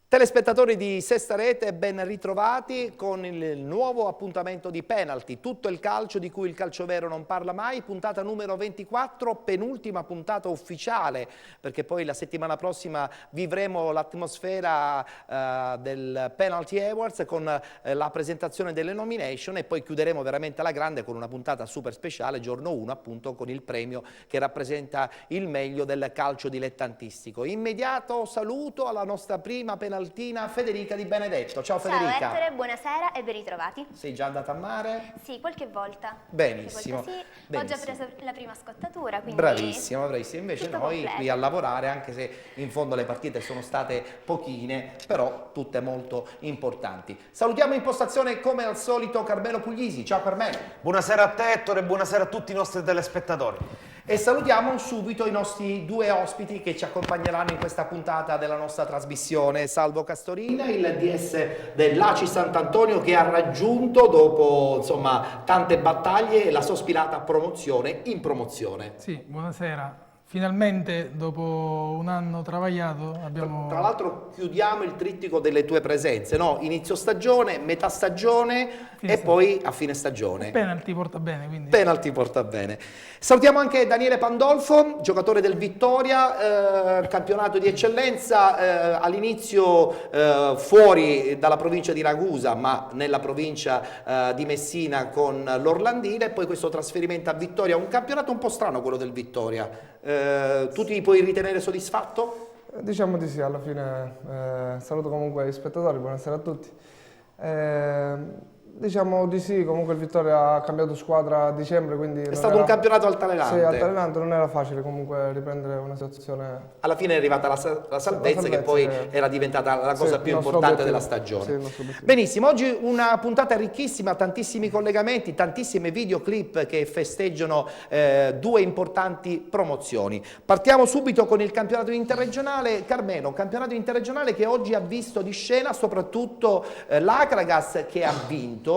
Telespettatori di Sesta Rete, ben ritrovati con il nuovo appuntamento di Penalty, tutto il calcio di cui il calcio vero non parla mai, puntata numero 24, penultima puntata ufficiale, perché poi la settimana prossima vivremo l'atmosfera del Penalty Awards con la presentazione delle nomination e poi chiuderemo veramente alla grande con una puntata super speciale, giorno 1 appunto, con il premio che rappresenta il meglio del calcio dilettantistico. Immediato saluto alla nostra prima penaltina Federica Di Benedetto. Ciao Federica. Ciao Ettore, buonasera e ben ritrovati. Sei già andata a mare? Sì, qualche volta. Benissimo. Qualche volta sì. Benissimo. Ho già preso la prima scottatura, quindi... Bravissima, bravissima. Invece noi completo. qui a lavorare, anche se in fondo le partite sono state pochine, però tutte molto importanti. Salutiamo in postazione come al solito Carmelo Puglisi. Ciao Carmelo. Buonasera a te Ettore e buonasera a tutti i nostri telespettatori. E salutiamo subito i nostri due ospiti che ci accompagneranno in questa puntata della nostra trasmissione. Salvo Castorina, il DS dell'ACI Sant'Antonio che ha raggiunto dopo insomma tante battaglie la sospirata promozione in promozione. Sì, buonasera. Finalmente dopo un anno travagliato abbiamo... Tra l'altro chiudiamo il trittico delle tue presenze, no? Inizio stagione, metà stagione e poi a fine stagione. Penalty porta bene, quindi. Penalty porta bene. Salutiamo anche Daniele Pandolfo, giocatore del Vittoria, campionato di eccellenza, all'inizio fuori dalla provincia di Ragusa, ma nella provincia di Messina con l'Orlandina, e poi questo trasferimento a Vittoria, un campionato un po' strano quello del Vittoria. Tu ti puoi ritenere soddisfatto? Diciamo di sì, alla fine saluto comunque gli spettatori, buonasera a tutti. Diciamo di sì, comunque il Vittoria ha cambiato squadra a dicembre, quindi... È stato un campionato altalenante. Sì, altalenante, non era facile comunque riprendere una situazione... Alla fine è arrivata la salvezza che poi era diventata la cosa più importante della stagione. Sì, benissimo, oggi una puntata ricchissima, tantissimi collegamenti, tantissime videoclip che festeggiano due importanti promozioni. Partiamo subito con il campionato interregionale. Carmelo, un campionato interregionale che oggi ha visto di scena soprattutto l'Akragas che ha vinto,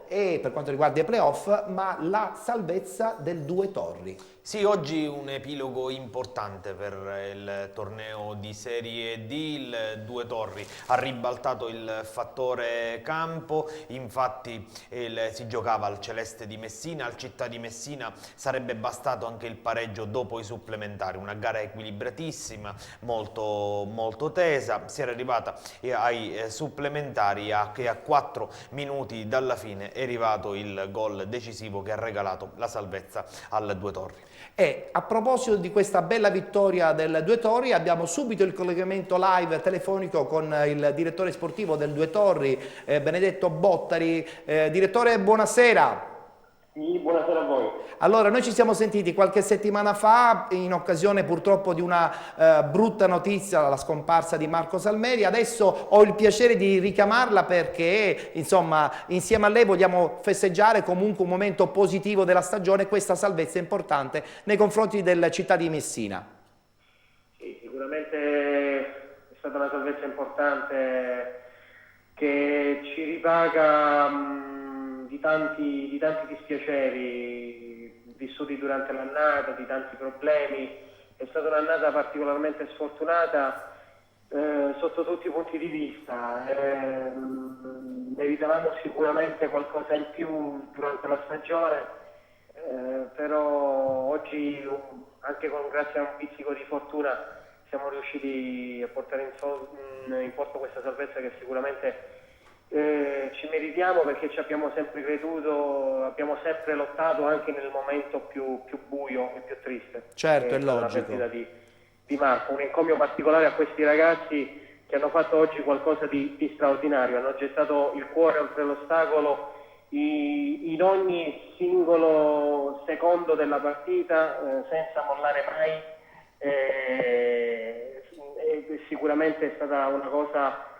e per quanto riguarda i playoff, ma la salvezza del Due Torri. Sì, oggi un epilogo importante per il torneo di Serie D, il Due Torri ha ribaltato il fattore campo, infatti si giocava al Celeste di Messina, al Città di Messina sarebbe bastato anche il pareggio dopo i supplementari, una gara equilibratissima, molto tesa, si era arrivata ai supplementari che a 4 minuti dalla fine è arrivato il gol decisivo che ha regalato la salvezza al Due Torri. E a proposito di questa bella vittoria del Due Torri, abbiamo subito il collegamento live telefonico con il direttore sportivo del Due Torri, Benedetto Bottari. Direttore, buonasera. Sì, buonasera a voi. Allora, noi ci siamo sentiti qualche settimana fa in occasione purtroppo di una brutta notizia, la scomparsa di Marco Salmeri. Adesso ho il piacere di richiamarla perché, insomma, insieme a lei vogliamo festeggiare comunque un momento positivo della stagione, questa salvezza importante nei confronti del Città di Messina. Sì, sicuramente è stata una salvezza importante che ci ripaga di tanti dispiaceri vissuti durante l'annata, di tanti problemi. È stata un'annata particolarmente sfortunata sotto tutti i punti di vista. Meritavamo sicuramente qualcosa in più durante la stagione, però oggi, anche grazie a un pizzico di fortuna, siamo riusciti a portare in porto questa salvezza che sicuramente ci meritiamo, perché ci abbiamo sempre creduto, abbiamo sempre lottato anche nel momento più buio e più triste. Certo, è logico. La perdita di Marco, un encomio particolare a questi ragazzi che hanno fatto oggi qualcosa di straordinario, hanno gettato il cuore oltre l'ostacolo in ogni singolo secondo della partita, senza mollare mai, e sicuramente è stata una cosa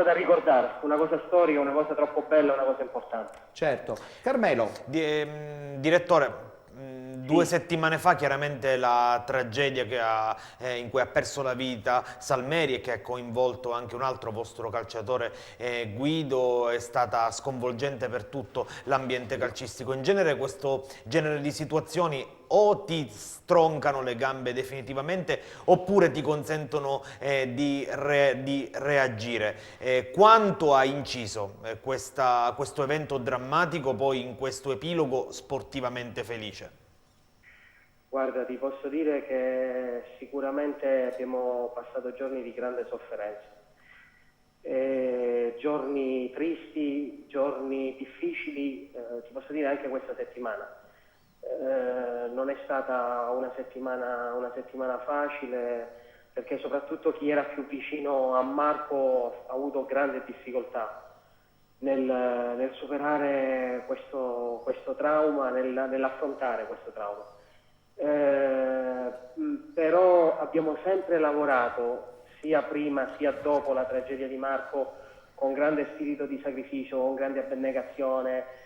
da ricordare, una cosa storica, una cosa troppo bella, una cosa importante. Certo. Carmelo. Direttore, 2 settimane fa chiaramente la tragedia in cui ha perso la vita Salmeri e che ha coinvolto anche un altro vostro calciatore, Guido, è stata sconvolgente per tutto l'ambiente calcistico. In genere questo genere di situazioni o ti stroncano le gambe definitivamente oppure ti consentono di reagire. Quanto ha inciso questo evento drammatico poi in questo epilogo sportivamente felice? Guarda, ti posso dire che sicuramente abbiamo passato giorni di grande sofferenza, giorni tristi, giorni difficili, ti posso dire anche questa settimana. Non è stata una settimana facile, perché soprattutto chi era più vicino a Marco ha avuto grande difficoltà nel superare questo trauma, nell'affrontare questo trauma. Però abbiamo sempre lavorato, sia prima sia dopo la tragedia di Marco, con grande spirito di sacrificio, con grande abnegazione,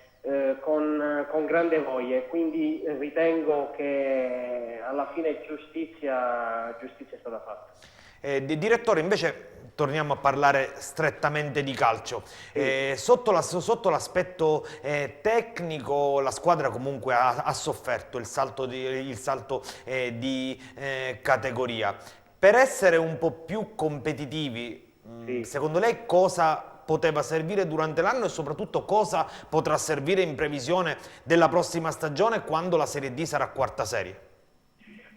con grande voglia, quindi ritengo che alla fine giustizia è stata fatta. Direttore, invece torniamo a parlare strettamente di calcio. Sotto l'aspetto tecnico la squadra comunque ha sofferto il salto di categoria. Per essere un po' più competitivi, secondo lei cosa poteva servire durante l'anno e soprattutto cosa potrà servire in previsione della prossima stagione quando la Serie D sarà quarta serie?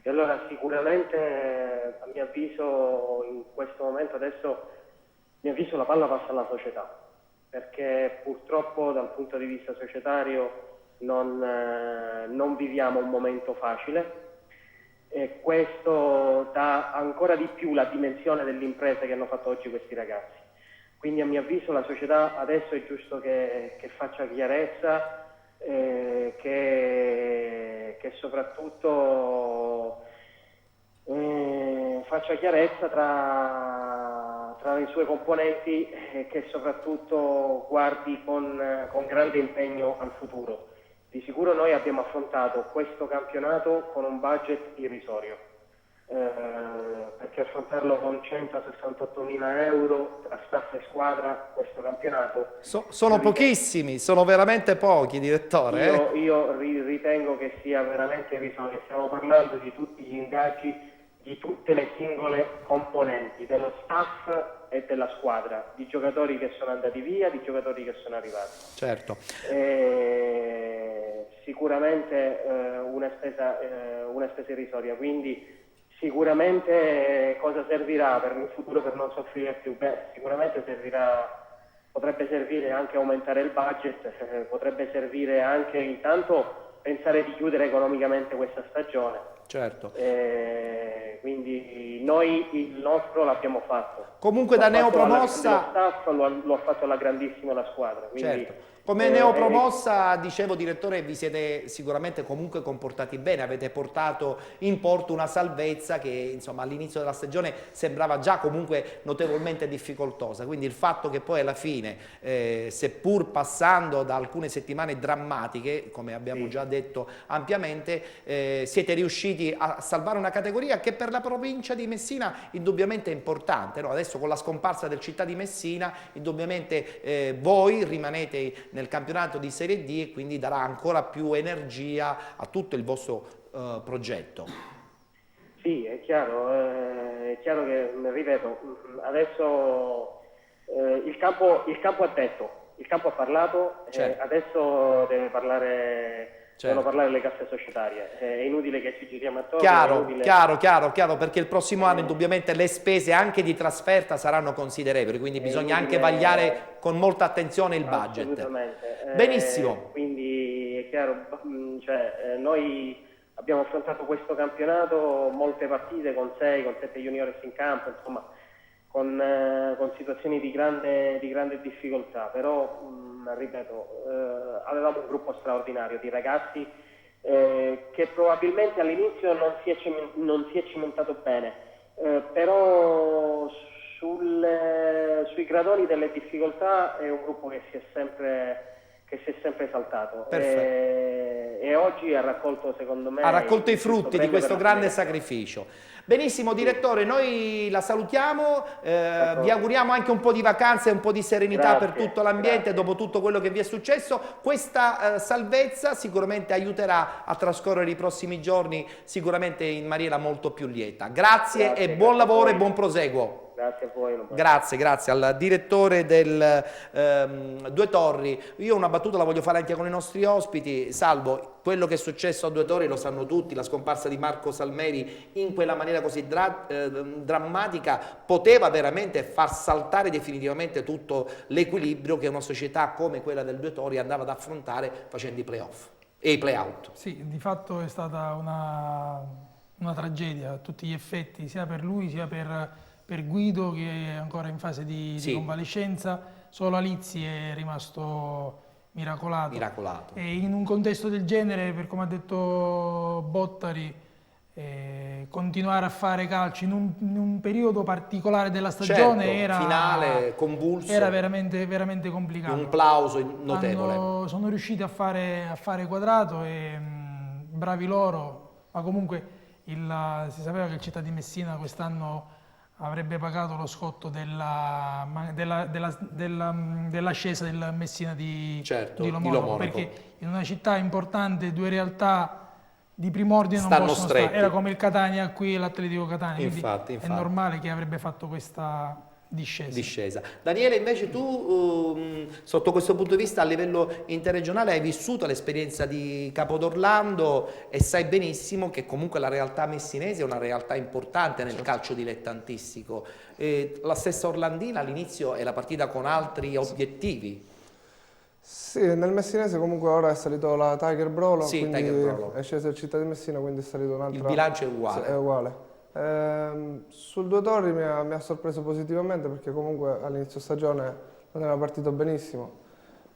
E allora sicuramente a mio avviso in questo momento adesso la palla passa alla società, perché purtroppo dal punto di vista societario non viviamo un momento facile e questo dà ancora di più la dimensione dell'impresa che hanno fatto oggi questi ragazzi. Quindi a mio avviso la società adesso è giusto che faccia chiarezza, che soprattutto faccia chiarezza tra i suoi componenti e che soprattutto guardi con grande impegno al futuro. Di sicuro noi abbiamo affrontato questo campionato con un budget irrisorio, perché affrontarlo con 168.000 euro tra staff e squadra questo campionato Sono pochissimi, sono veramente pochi, direttore. Io ritengo che sia veramente irrisorio. Stiamo parlando di tutti gli ingaggi di tutte le singole componenti dello staff e della squadra, di giocatori che sono andati via, di giocatori che sono arrivati. Certo. Sicuramente una spesa irrisoria, quindi sicuramente cosa servirà per il futuro per non soffrire più? Sicuramente potrebbe servire anche aumentare il budget, potrebbe servire anche intanto pensare di chiudere economicamente questa stagione. Certo. Quindi noi il nostro l'abbiamo fatto. Comunque da neopromossa... Lo staff lo ha fatto alla grandissima la squadra. Quindi, certo. Come neopromossa, dicevo direttore, vi siete sicuramente comunque comportati bene, avete portato in porto una salvezza che insomma all'inizio della stagione sembrava già comunque notevolmente difficoltosa, quindi il fatto che poi alla fine, seppur passando da alcune settimane drammatiche, come abbiamo già detto ampiamente, siete riusciti a salvare una categoria che per la provincia di Messina indubbiamente è importante, no? Adesso con la scomparsa del Città di Messina indubbiamente voi rimanete nel campionato di Serie D e quindi darà ancora più energia a tutto il vostro progetto. Sì, è chiaro che, ripeto, adesso il campo ha detto, il campo ha parlato, certo. Adesso devono parlare le casse societarie, è inutile che ci giriamo attorno. Chiaro, perché il prossimo anno indubbiamente le spese anche di trasferta saranno considerevoli, quindi bisogna anche vagliare con molta attenzione il budget. Assolutamente. Benissimo. Quindi è chiaro, noi abbiamo affrontato questo campionato, molte partite con 7 juniores in campo, insomma, con situazioni di grande difficoltà, però ripeto, avevamo un gruppo straordinario di ragazzi che probabilmente all'inizio non si è cimentato bene, però sui gradoni delle difficoltà è un gruppo che si è sempre esaltato e oggi ha raccolto, secondo me, ha raccolto i frutti di questo grande sacrificio. sacrificio. Benissimo direttore, noi la salutiamo, vi auguriamo anche un po' di vacanze e un po' di serenità per tutto l'ambiente dopo tutto quello che vi è successo. Questa salvezza sicuramente aiuterà a trascorrere i prossimi giorni sicuramente in maniera molto più lieta. Grazie e buon lavoro e buon proseguo. Grazie a voi. Grazie al direttore del Due Torri. Io una battuta la voglio fare anche con i nostri ospiti. Salvo, quello che è successo a Due Torri lo sanno tutti, la scomparsa di Marco Salmeri in quella maniera così drammatica poteva veramente far saltare definitivamente tutto l'equilibrio che una società come quella del Due Torri andava ad affrontare facendo i playoff e i playout. Sì, di fatto è stata una tragedia a tutti gli effetti, sia per lui sia per Guido, che è ancora in fase di convalescenza. Solo Alizzi è rimasto miracolato. E in un contesto del genere, per come ha detto Bottari, continuare a fare calcio in un periodo particolare della stagione era finale, convulso, era veramente complicato. Un plauso notevole. Sono riusciti a fare quadrato e bravi loro, ma comunque si sapeva che il Città di Messina quest'anno avrebbe pagato lo scotto dell'ascesa del Messina di Lomonaco, perché in una città importante due realtà di prim'ordine non possono stare. Era come il Catania qui e l'Atletico Catania, infatti. È normale che avrebbe fatto questa discesa. Daniele, invece tu sotto questo punto di vista a livello interregionale hai vissuto l'esperienza di Capodorlando e sai benissimo che comunque la realtà messinese è una realtà importante nel calcio dilettantistico. La stessa Orlandina all'inizio è la partita con altri obiettivi. Sì, nel messinese comunque ora è salito la Tiger Brolo, quindi Tiger Brolo. è sceso il Città di Messina, quindi è salito un'altra. Il bilancio è uguale. Sì, è uguale. Sul Due Torri mi ha sorpreso positivamente perché comunque all'inizio stagione non era partito benissimo,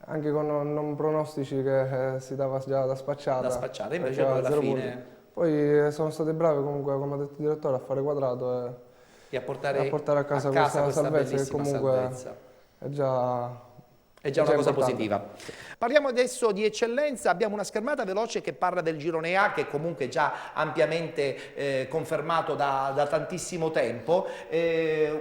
anche con non pronostici che si dava già da spacciata. Invece poi alla fine... Poi sono stati bravi comunque, come ha detto il direttore, a fare quadrato e a portare a casa questa salvezza che comunque è già una cosa positiva. Parliamo adesso di eccellenza, abbiamo una schermata veloce che parla del girone A, che comunque è già ampiamente confermato da tantissimo tempo,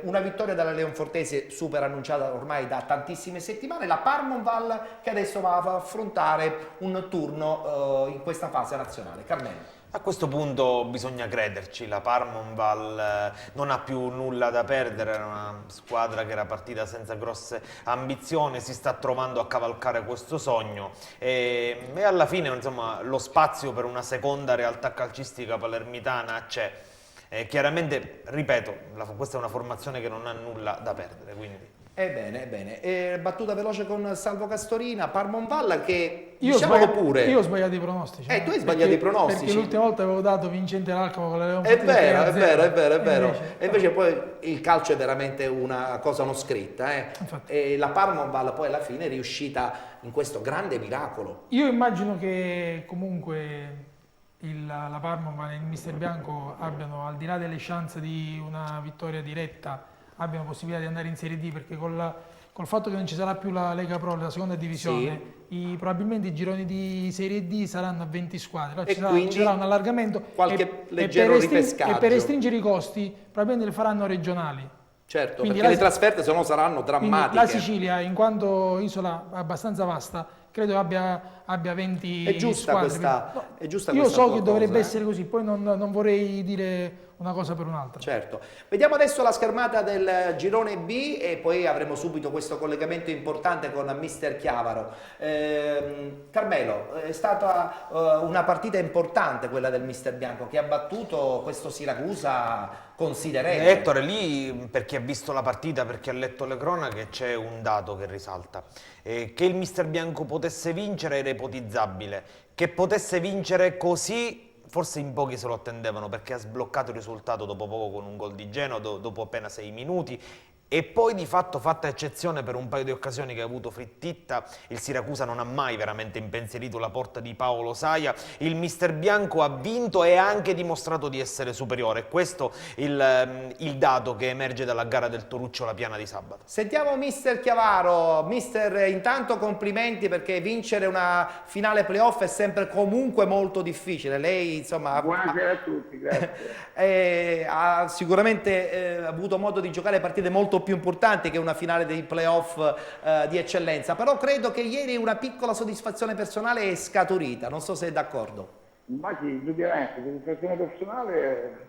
una vittoria dalla Leonfortese super annunciata ormai da tantissime settimane, la Parmonval che adesso va ad affrontare un turno in questa fase nazionale. Carmelo. A questo punto bisogna crederci, la Parmonval non ha più nulla da perdere, era una squadra che era partita senza grosse ambizioni, si sta trovando a cavalcare questo sogno e alla fine insomma, lo spazio per una seconda realtà calcistica palermitana c'è. Chiaramente, ripeto, questa è una formazione che non ha nulla da perdere. Quindi. Bene. Battuta veloce con Salvo Castorina, Parmonval che io ho sbagliato i pronostici. Tu hai sbagliato i pronostici. Perché l'ultima volta avevo dato vincente l'Alcamo con la Leonfortese. È vero. E invece poi il calcio è veramente una cosa non scritta. E la Parmonval poi alla fine è riuscita in questo grande miracolo. Io immagino che comunque la Parmonval e il Mister Bianco abbiano, al di là delle chance di una vittoria diretta, abbiano possibilità di andare in Serie D, perché col fatto che non ci sarà più la Lega Pro, la seconda divisione, probabilmente i gironi di Serie D saranno a 20 squadre, ci sarà un allargamento qualche leggero ripescaggio. E per restringere i costi probabilmente le faranno regionali. Certo, quindi perché le trasferte se no saranno drammatiche. La Sicilia, in quanto isola abbastanza vasta, credo abbia 20 squadre. Io so che dovrebbe essere così, poi non vorrei dire una cosa per un'altra. Certo. Vediamo adesso la schermata del girone B e poi avremo subito questo collegamento importante con Mister Chiavaro. Carmelo, è stata una partita importante quella del Mister Bianco che ha battuto questo Siracusa considerevole. Ettore, lì per chi ha visto la partita, per chi ha letto le cronache, c'è un dato che risalta. Che il Mister Bianco potesse vincere era ipotizzabile, che potesse vincere così forse in pochi se lo attendevano, perché ha sbloccato il risultato dopo poco con un gol di Genoa, dopo appena 6 minuti, E poi di fatto, fatta eccezione per un paio di occasioni che ha avuto Frittitta, il Siracusa non ha mai veramente impensierito la porta di Paolo Saia, il mister bianco ha vinto e ha anche dimostrato di essere superiore. Questo il dato che emerge dalla gara del Toruccio La Piana di sabato. Sentiamo mister Chiavaro. Mister, intanto complimenti, perché vincere una finale playoff è sempre comunque molto difficile. Lei insomma Buonasera a tutti, grazie. ha sicuramente avuto modo di giocare partite molto più importanti che una finale dei playoff di eccellenza, però credo che ieri una piccola soddisfazione personale è scaturita, non so se è d'accordo. Ma sì, indubbiamente, soddisfazione personale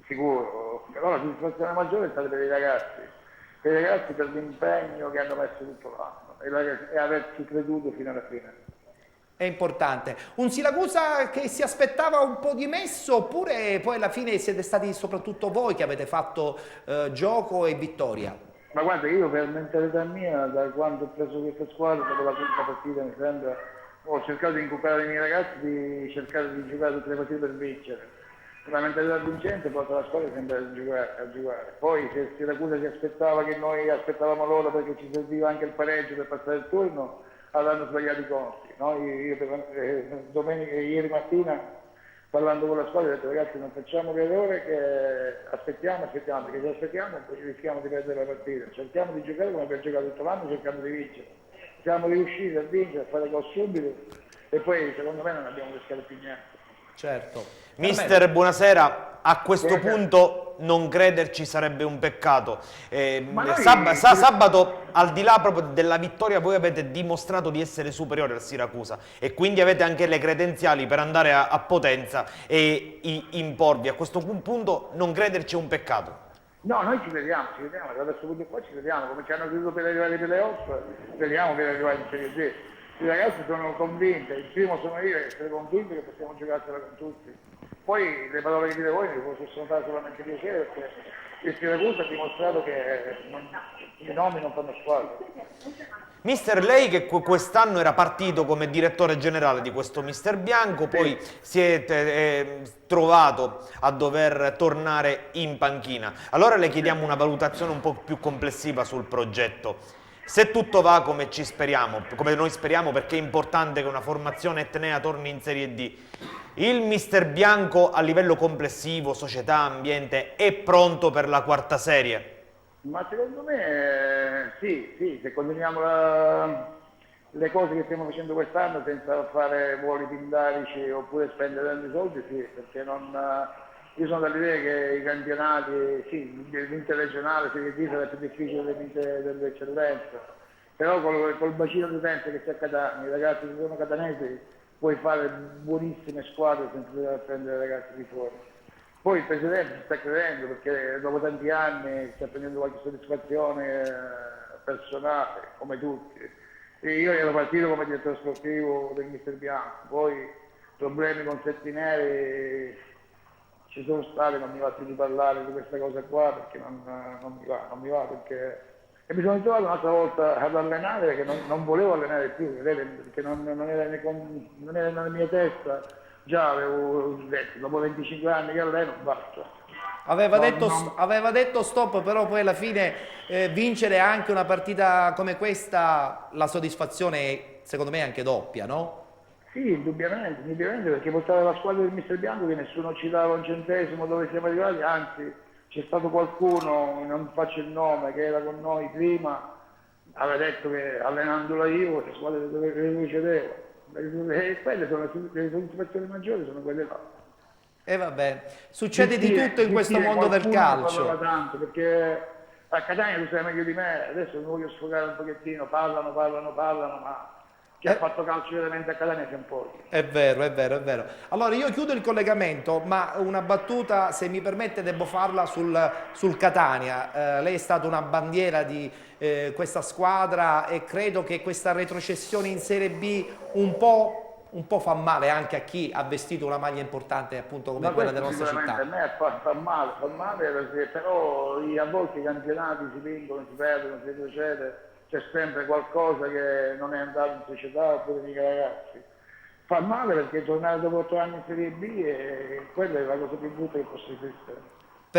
sicuro, però la soddisfazione maggiore è stata per i ragazzi per l'impegno che hanno messo tutto l'anno e averci creduto fino alla fine. È importante. Un Siracusa che si aspettava un po' dimesso, oppure poi alla fine siete stati soprattutto voi che avete fatto gioco e vittoria? Ma guarda, io per mentalità mia, da quando ho preso questa squadra, dopo la quinta partita mi sembra, ho cercato di inculcare ai miei ragazzi di cercare di giocare tutte le partite per vincere. La mentalità vincente porta la squadra sempre a giocare. Poi se Siracusa si aspettava che noi aspettavamo loro perché ci serviva anche il pareggio per passare il turno, avranno sbagliato i conti. Io ieri mattina parlando con la squadra ho detto ragazzi non facciamo l'errore che aspettiamo, perché se aspettiamo poi rischiamo di perdere la partita. Cerchiamo di giocare come abbiamo giocato tutto l'anno, cercando di vincere. Siamo riusciti a vincere, a fare gol subito e poi secondo me non abbiamo rischiato più niente. Certo. Mister, buonasera. A questo punto non crederci sarebbe un peccato. Sabato, al di là proprio della vittoria, voi avete dimostrato di essere superiori al Siracusa e quindi avete anche le credenziali per andare a Potenza e imporvi. A questo punto non crederci è un peccato. No, noi ci vediamo, da questo punto qua ci vediamo, come ci hanno creduto per arrivare ai playoff, vediamo per arrivare in Serie D. I ragazzi sono convinti, il primo sono io che sono convinto che possiamo giocarsela con tutti. Poi le parole che dite voi mi possono fare solamente piacere perché il Siracusa ha dimostrato che i nomi non fanno squadra. Mister, lei che quest'anno era partito come direttore generale di questo mister bianco, poi siete trovato a dover tornare in panchina. Allora le chiediamo una valutazione un po' più complessiva sul progetto. Se tutto va come noi speriamo, perché è importante che una formazione etnea torni in Serie D, il mister bianco a livello complessivo, società, ambiente, è pronto per la quarta serie? Ma secondo me sì, se continuiamo le cose che stiamo facendo quest'anno senza fare voli pindarici oppure spendere tanti soldi, sì, perché io sono dell'idea che i campionati, sì, l'interregionale, Serie D sarà più difficile dell'eccellenza, però col bacino di gente che c'è a Catania, i ragazzi che sono catanesi, puoi fare buonissime squadre senza dover prendere ragazzi di fuori. Poi il Presidente ci sta credendo perché dopo tanti anni sta prendendo qualche soddisfazione personale, come tutti. E io ero partito come direttore sportivo del mister Bianco, poi problemi con Settineri ci sono stati, non mi va più di parlare di questa cosa qua perché non mi va perché... E mi sono trovato un'altra volta ad allenare perché non volevo allenare più, perché non era nella mia testa. Già avevo detto, dopo 25 anni che alleno, basta. Aveva detto stop, però poi alla fine vincere anche una partita come questa, la soddisfazione è, secondo me, anche doppia, no? Sì, indubbiamente, perché portare la squadra del mister Bianco che nessuno ci dava un centesimo dove siamo arrivati, anzi c'è stato qualcuno, non faccio il nome, che era con noi prima, aveva detto che allenandola io la squadra le cedeva. E quelle sono le soddisfazioni maggiori, sono quelle là. E vabbè, succede di tutto in questo mondo del calcio. Tanto, perché a Catania tu sai meglio di me, adesso non voglio sfogare un pochettino, parlano, ma chi ha fatto calcio veramente a Catania c'è un po'. È vero. Allora io chiudo il collegamento, ma una battuta, se mi permette, devo farla sul Catania. Lei è stata una bandiera di questa squadra e credo che questa retrocessione in Serie B un po' fa male anche a chi ha vestito una maglia importante appunto come quella della nostra città. A me fa male perché però a volte i campionati si vincono, si perdono, si retrocede, c'è sempre qualcosa che non è andato in società oppure mica ragazzi. Fa male perché tornare dopo 8 anni in Serie B quella è la cosa più brutta che possa esistere.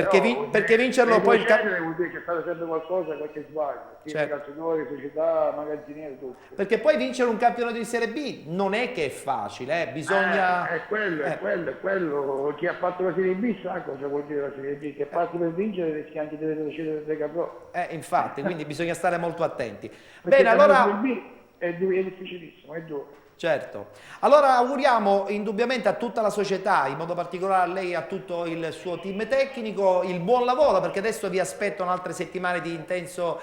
perché vincerlo poi il vuol dire che c'è sempre qualcosa, qualche sbaglio, certo. calciatori, società, magazzinieri, tutto. Perché poi vincere un campionato di Serie B non è che è facile, bisogna... È quello. Chi ha fatto la Serie B sa cosa vuol dire la Serie B, che passi per vincere rischi anche di retrocedere del Lega Pro. Infatti, quindi bisogna stare molto attenti. Perché Bene, allora... la Serie B è difficilissimo, è duro. Certo. Allora auguriamo indubbiamente a tutta la società, in modo particolare a lei e a tutto il suo team tecnico, il buon lavoro, perché adesso vi aspettano altre settimane di intenso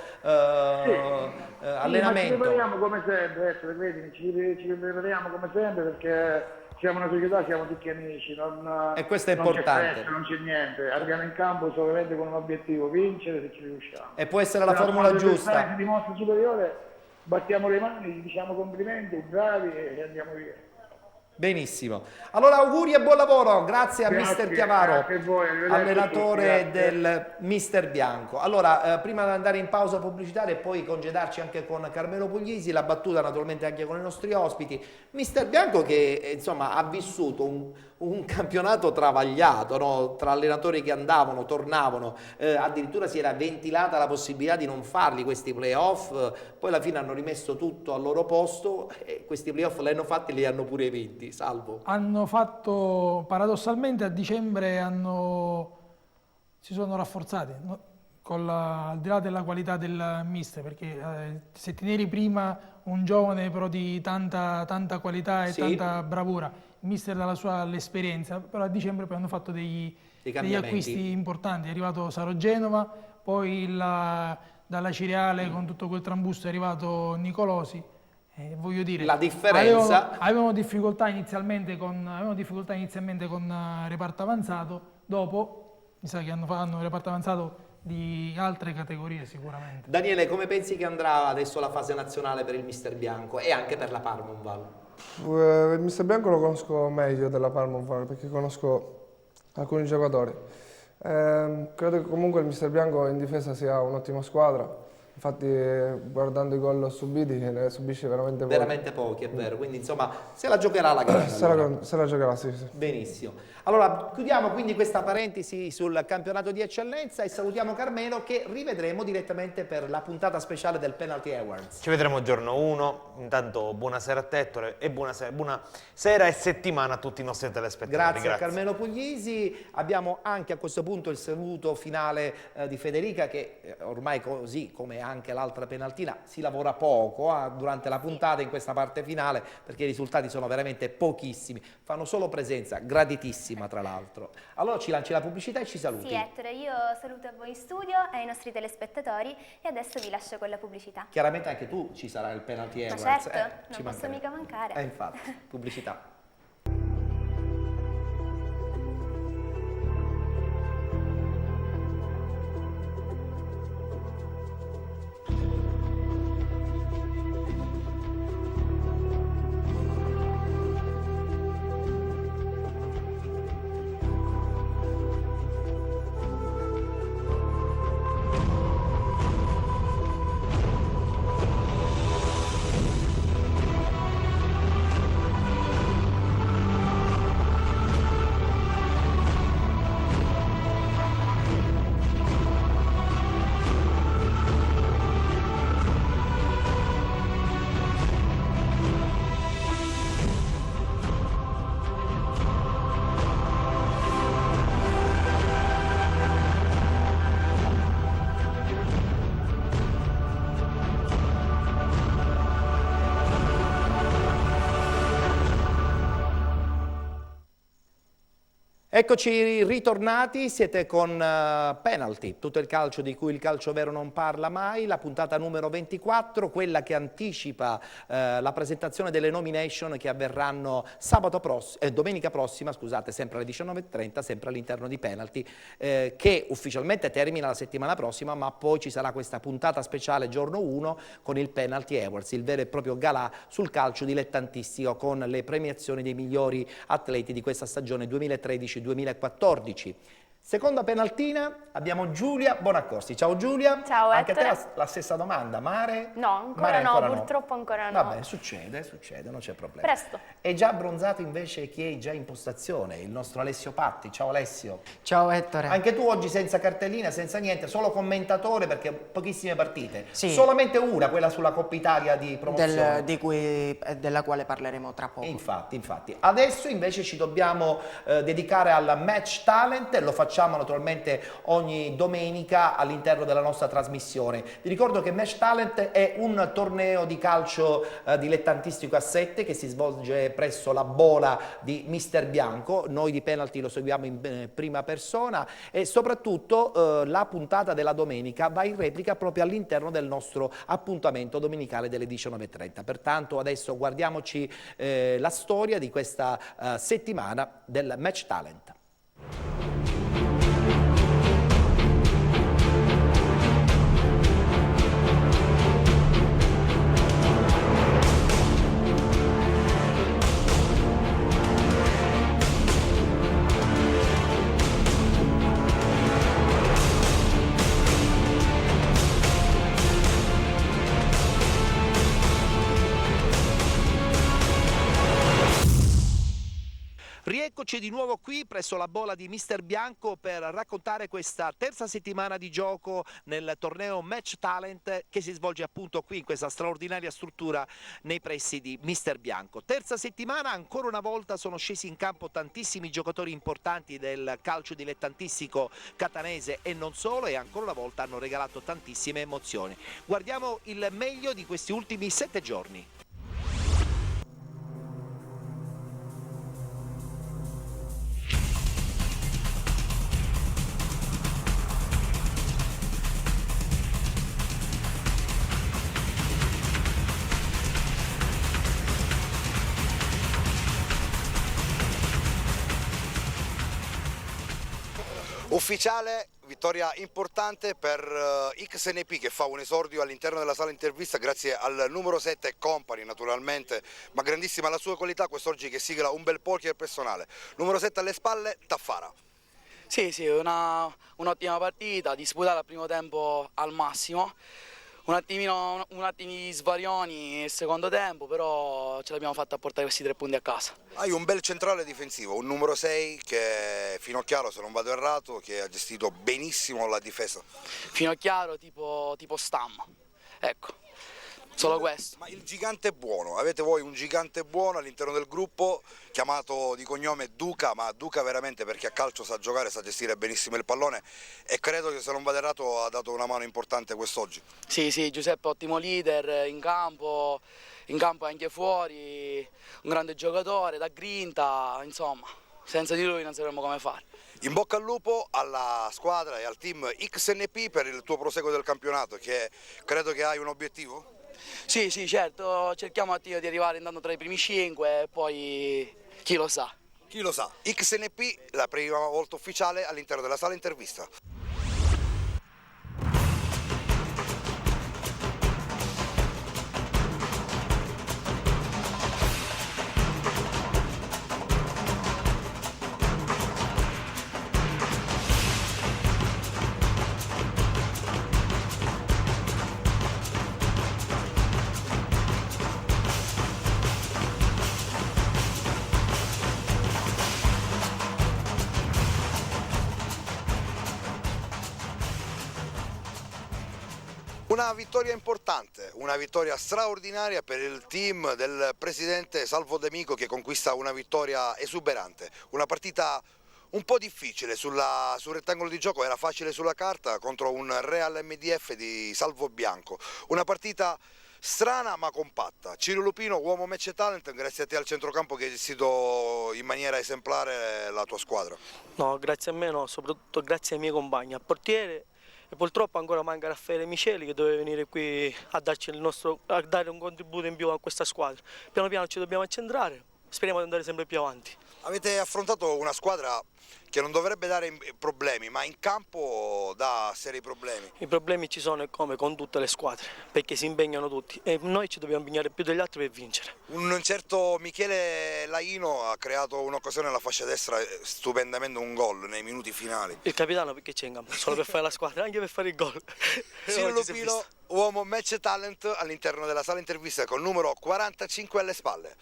allenamento. Ma ci prepariamo come sempre, ci prepariamo come sempre perché siamo una società, siamo tutti amici, e questo è importante. Non c'è stress, non c'è niente, arriviamo in campo solamente con un obiettivo, vincere se ci riusciamo. E può essere la formula giusta. Se dimostra superiore, battiamo le mani, gli diciamo complimenti, bravi e andiamo via. Benissimo. Allora auguri e buon lavoro, grazie a Mister Chiavaro, allenatore del Mister Bianco. Allora, prima di andare in pausa pubblicitaria e poi congedarci anche con Carmelo Puglisi, la battuta naturalmente anche con i nostri ospiti. Mister Bianco che insomma ha vissuto un campionato travagliato, no? Tra allenatori che andavano, tornavano, addirittura si era ventilata la possibilità di non farli questi playoff, poi alla fine hanno rimesso tutto al loro posto e questi playoff li hanno fatti e li hanno pure vinti. Salvo. Hanno fatto, paradossalmente a dicembre si sono rafforzati, no? Al di là della qualità del mister, perché se teneri prima un giovane però di tanta qualità e tanta bravura, il mister dalla sua esperienza, però a dicembre poi hanno fatto degli acquisti importanti, è arrivato Saro Genova, poi dalla Cireale con tutto quel trambusto è arrivato Nicolosi. Voglio dire, la differenza avevano difficoltà inizialmente con reparto avanzato, dopo mi sa che hanno un reparto avanzato di altre categorie sicuramente. Daniele, come pensi che andrà adesso la fase nazionale per il Mister Bianco e anche per la Parmonval? Il Mister Bianco lo conosco meglio della Parmonval perché conosco alcuni giocatori. Credo che comunque il Mister Bianco in difesa sia un'ottima squadra. Infatti guardando i gol subiti ne subisce veramente pochi. Veramente pochi, è vero, quindi insomma se la giocherà la gara. Se la giocherà, sì. Benissimo. Allora chiudiamo quindi questa parentesi sul campionato di eccellenza e salutiamo Carmelo che rivedremo direttamente per la puntata speciale del Penalty Awards. Ci vedremo giorno 1, intanto buonasera a Tettore e buonasera e settimana a tutti i nostri telespettatori. Grazie a Carmelo Puglisi, abbiamo anche a questo punto il saluto finale di Federica che ormai così come anche l'altra penaltina si lavora poco durante la puntata in questa parte finale perché i risultati sono veramente pochissimi, fanno solo presenza, graditissima tra l'altro. Allora ci lanci la pubblicità e ci saluti. Sì Ettore, io saluto a voi in studio e ai nostri telespettatori e adesso vi lascio con la pubblicità. Chiaramente anche tu ci sarà il Penalty Awards. Ma certo, non posso mica mancare. Infatti, pubblicità. Eccoci ritornati, siete con Penalty, tutto il calcio di cui il calcio vero non parla mai, la puntata numero 24, quella che anticipa la presentazione delle nomination che avverranno domenica prossima, scusate, sempre alle 19:30, sempre all'interno di Penalty, che ufficialmente termina la settimana prossima, ma poi ci sarà questa puntata speciale giorno 1 con il Penalty Awards, il vero e proprio galà sul calcio dilettantistico con le premiazioni dei migliori atleti di questa stagione 2013-2014. Seconda penaltina, abbiamo Giulia Bonaccorsi. Ciao Giulia. Ciao, Anche a te Ettore. la stessa domanda, mare? No, ancora Mare no, ancora purtroppo ancora no. Vabbè, succede, non c'è problema. Presto. È già abbronzato invece chi è già in postazione, il nostro Alessio Patti. Ciao Alessio. Ciao Ettore. Anche tu oggi senza cartellina, senza niente, solo commentatore perché pochissime partite. Sì. Solamente una, quella sulla Coppa Italia di promozione. Della quale parleremo tra poco. Infatti. Adesso invece ci dobbiamo dedicare al Match Talent, lo facciamo naturalmente ogni domenica all'interno della nostra trasmissione. Vi ricordo che Match Talent è un torneo di calcio dilettantistico a 7 che si svolge presso la Bola di Mister Bianco. Noi di Penalty lo seguiamo in prima persona e soprattutto la puntata della domenica va in replica proprio all'interno del nostro appuntamento domenicale delle 19:30. Pertanto adesso guardiamoci la storia di questa settimana del Match Talent. Rieccoci di nuovo qui presso la Bola di Mister Bianco per raccontare questa terza settimana di gioco nel torneo Match Talent che si svolge appunto qui in questa straordinaria struttura nei pressi di Mister Bianco. Terza settimana, ancora una volta sono scesi in campo tantissimi giocatori importanti del calcio dilettantistico catanese e non solo, e ancora una volta hanno regalato tantissime emozioni. Guardiamo il meglio di questi ultimi 7 giorni. Ufficiale, vittoria importante per XNP che fa un esordio all'interno della sala intervista grazie al numero 7 Company naturalmente, ma grandissima la sua qualità quest'oggi che sigla un bel poker personale. Numero 7 alle spalle, Taffara. Sì, un'ottima partita, disputata al primo tempo al massimo. Un attimo di svarioni nel secondo tempo, però ce l'abbiamo fatta a portare questi 3 punti a casa. Hai un bel centrale difensivo, un numero 6 che è Finocchiaro, se non vado errato, che ha gestito benissimo la difesa. Finocchiaro tipo Stam, ecco, solo questo. Ma il gigante buono, avete voi un gigante buono all'interno del gruppo chiamato di cognome Duca, ma Duca veramente perché a calcio sa giocare, sa gestire benissimo il pallone e credo che se non vado errato ha dato una mano importante quest'oggi. Sì, Giuseppe ottimo leader in campo e anche fuori, un grande giocatore, da grinta, insomma, senza di lui non sapremmo come fare. In bocca al lupo alla squadra e al team XNP per il tuo proseguo del campionato, che credo che hai un obiettivo? Sì, certo, cerchiamo di arrivare intanto tra i primi 5 e poi chi lo sa. Chi lo sa. XNP, la prima volta ufficiale all'interno della sala intervista. Una vittoria importante, una vittoria straordinaria per il team del presidente Salvo D'Amico che conquista una vittoria esuberante, una partita un po' difficile sul rettangolo di gioco, era facile sulla carta contro un Real MDF di Salvo Bianco, una partita strana ma compatta. Ciro Lupino, uomo Match Talent, grazie a te al centrocampo che hai gestito in maniera esemplare la tua squadra. No, grazie a me no, soprattutto grazie ai miei compagni, al portiere. E purtroppo ancora manca Raffaele Miceli che deve venire qui a dare un contributo in più a questa squadra. Piano piano ci dobbiamo accentrare speriamo di andare sempre più avanti. Avete affrontato una squadra che non dovrebbe dare problemi, ma in campo dà seri problemi. I problemi ci sono, come con tutte le squadre, perché si impegnano tutti e noi ci dobbiamo impegnare più degli altri per vincere. Un certo Michele Laino ha creato un'occasione alla fascia destra, stupendamente un gol nei minuti finali. Il capitano perché c'è in campo? Solo per fare la squadra, anche per fare il gol. Silo Lupino, uomo match talent all'interno della sala intervista col numero 45 alle spalle.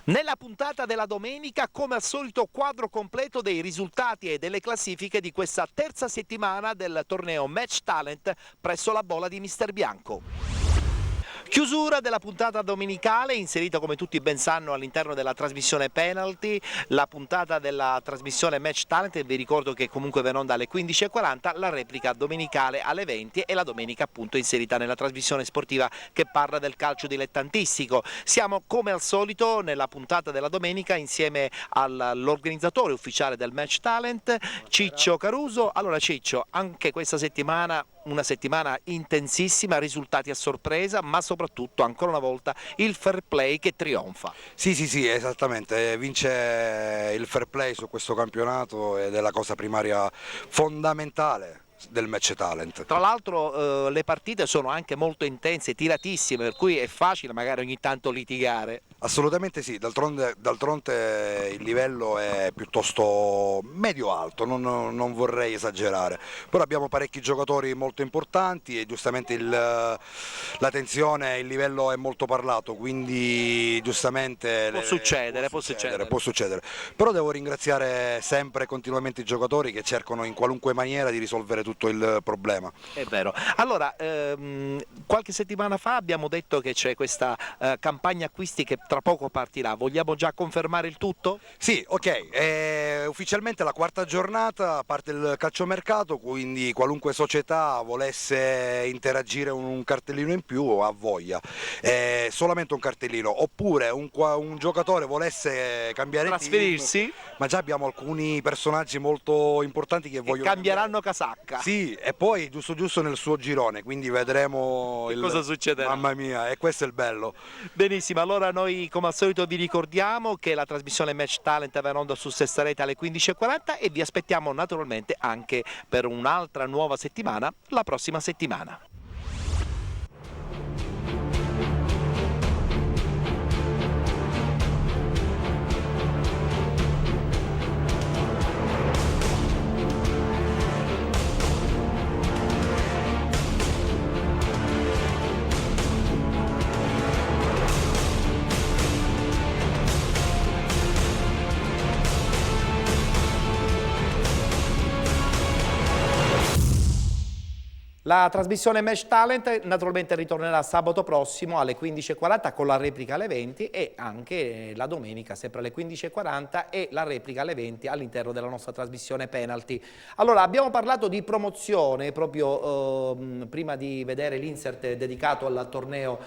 Nella puntata della domenica, come al solito, quadro completo dei risultati e delle classifiche di questa terza settimana del torneo Match Talent presso la bolla di Mister Bianco. Chiusura della puntata domenicale, inserita come tutti ben sanno all'interno della trasmissione Penalty, la puntata della trasmissione Match Talent, e vi ricordo che comunque va in onda alle 15:40, la replica domenicale alle 20 e la domenica appunto inserita nella trasmissione sportiva che parla del calcio dilettantistico. Siamo come al solito nella puntata della domenica insieme all'organizzatore ufficiale del Match Talent, Ciccio Caruso. Allora Ciccio, anche questa settimana una settimana intensissima, risultati a sorpresa, ma soprattutto ancora una volta il fair play che trionfa. Sì, esattamente, vince il fair play su questo campionato ed è la cosa primaria fondamentale del Match Talent. Tra l'altro le partite sono anche molto intense, tiratissime, per cui è facile magari ogni tanto litigare. Assolutamente sì, d'altronde il livello è piuttosto medio-alto, non vorrei esagerare, però abbiamo parecchi giocatori molto importanti e giustamente la tensione, il livello è molto parlato, quindi giustamente può succedere. Però devo ringraziare sempre e continuamente i giocatori che cercano in qualunque maniera di risolvere tutto il problema. È vero. Allora, qualche settimana fa abbiamo detto che c'è questa campagna acquisti che tra poco partirà, vogliamo già confermare il tutto? Sì, ok, ufficialmente la quarta giornata parte il calciomercato, quindi qualunque società volesse interagire un cartellino in più ha voglia, solamente un cartellino, oppure un giocatore volesse cambiare trasferirsi, team, ma già abbiamo alcuni personaggi molto importanti che vogliono cambieranno casacca. Sì, e poi giusto nel suo girone, quindi vedremo cosa succederà. Mamma mia, e questo è il bello. Benissimo, allora noi come al solito vi ricordiamo che la trasmissione Match Talent va in onda su Sesta Rete alle 15:40 e vi aspettiamo naturalmente anche per un'altra nuova settimana la prossima settimana. La trasmissione Match Talent naturalmente ritornerà sabato prossimo alle 15:40 con la replica alle 20 e anche la domenica sempre alle 15:40 e la replica alle 20 all'interno della nostra trasmissione Penalty. Allora abbiamo parlato di promozione proprio prima di vedere l'insert dedicato al torneo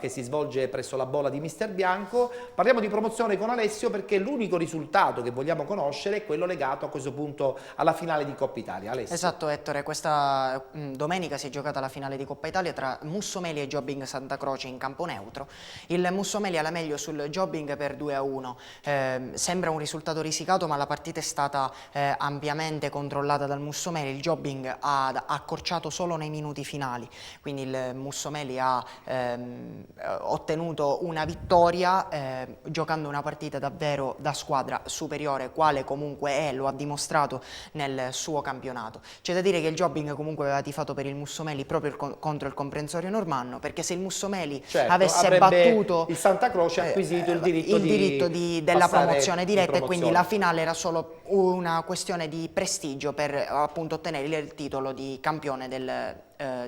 che si svolge presso la bolla di Mister Bianco. Parliamo di promozione con Alessio perché l'unico risultato che vogliamo conoscere è quello legato a questo punto alla finale di Coppa Italia. Alessio. Esatto Ettore, questa domenica si è giocata la finale di Coppa Italia tra Mussomeli e Jobbing Santa Croce in campo neutro. Il Mussomeli ha la meglio sul Jobbing per 2-1. Sembra un risultato risicato, ma la partita è stata ampiamente controllata dal Mussomeli. Il Jobbing ha accorciato solo nei minuti finali, quindi il Mussomeli ha ottenuto una vittoria giocando una partita davvero da squadra superiore, quale comunque è, lo ha dimostrato nel suo campionato. C'è da dire che il Jobbing comunque aveva tifato per il Mussomeli proprio contro il comprensorio normanno, perché se il Mussomeli avesse battuto il Santa Croce ha acquisito il diritto della promozione diretta, e quindi la finale era solo una questione di prestigio per appunto ottenere il titolo di campione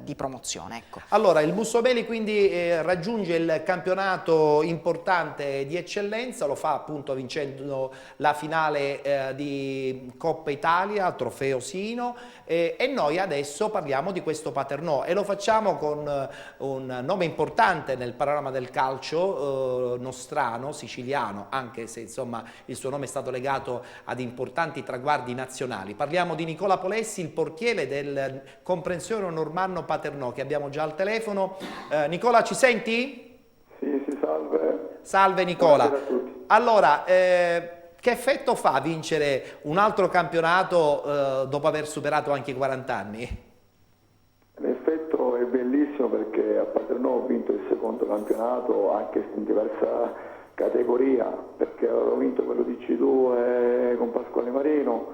di promozione. Ecco. Allora il Mussomeli quindi raggiunge il campionato importante di eccellenza, lo fa appunto vincendo la finale di Coppa Italia, Trofeo Sino, e noi adesso parliamo di questo Paternò e lo facciamo con un nome importante nel panorama del calcio nostrano, siciliano, anche se insomma il suo nome è stato legato ad importanti traguardi nazionali. Parliamo di Nicola Polessi, il portiere del comprensorio Normanno-Paternò, che abbiamo già al telefono. Nicola, ci senti? Sì, salve. Salve Nicola. Buonasera a tutti. Allora, che effetto fa vincere un altro campionato dopo aver superato anche i 40 anni? L'effetto è bellissimo perché a Paternò ho vinto il secondo campionato anche in diversa categoria, perché ho vinto quello di C2 con Pasquale Marino,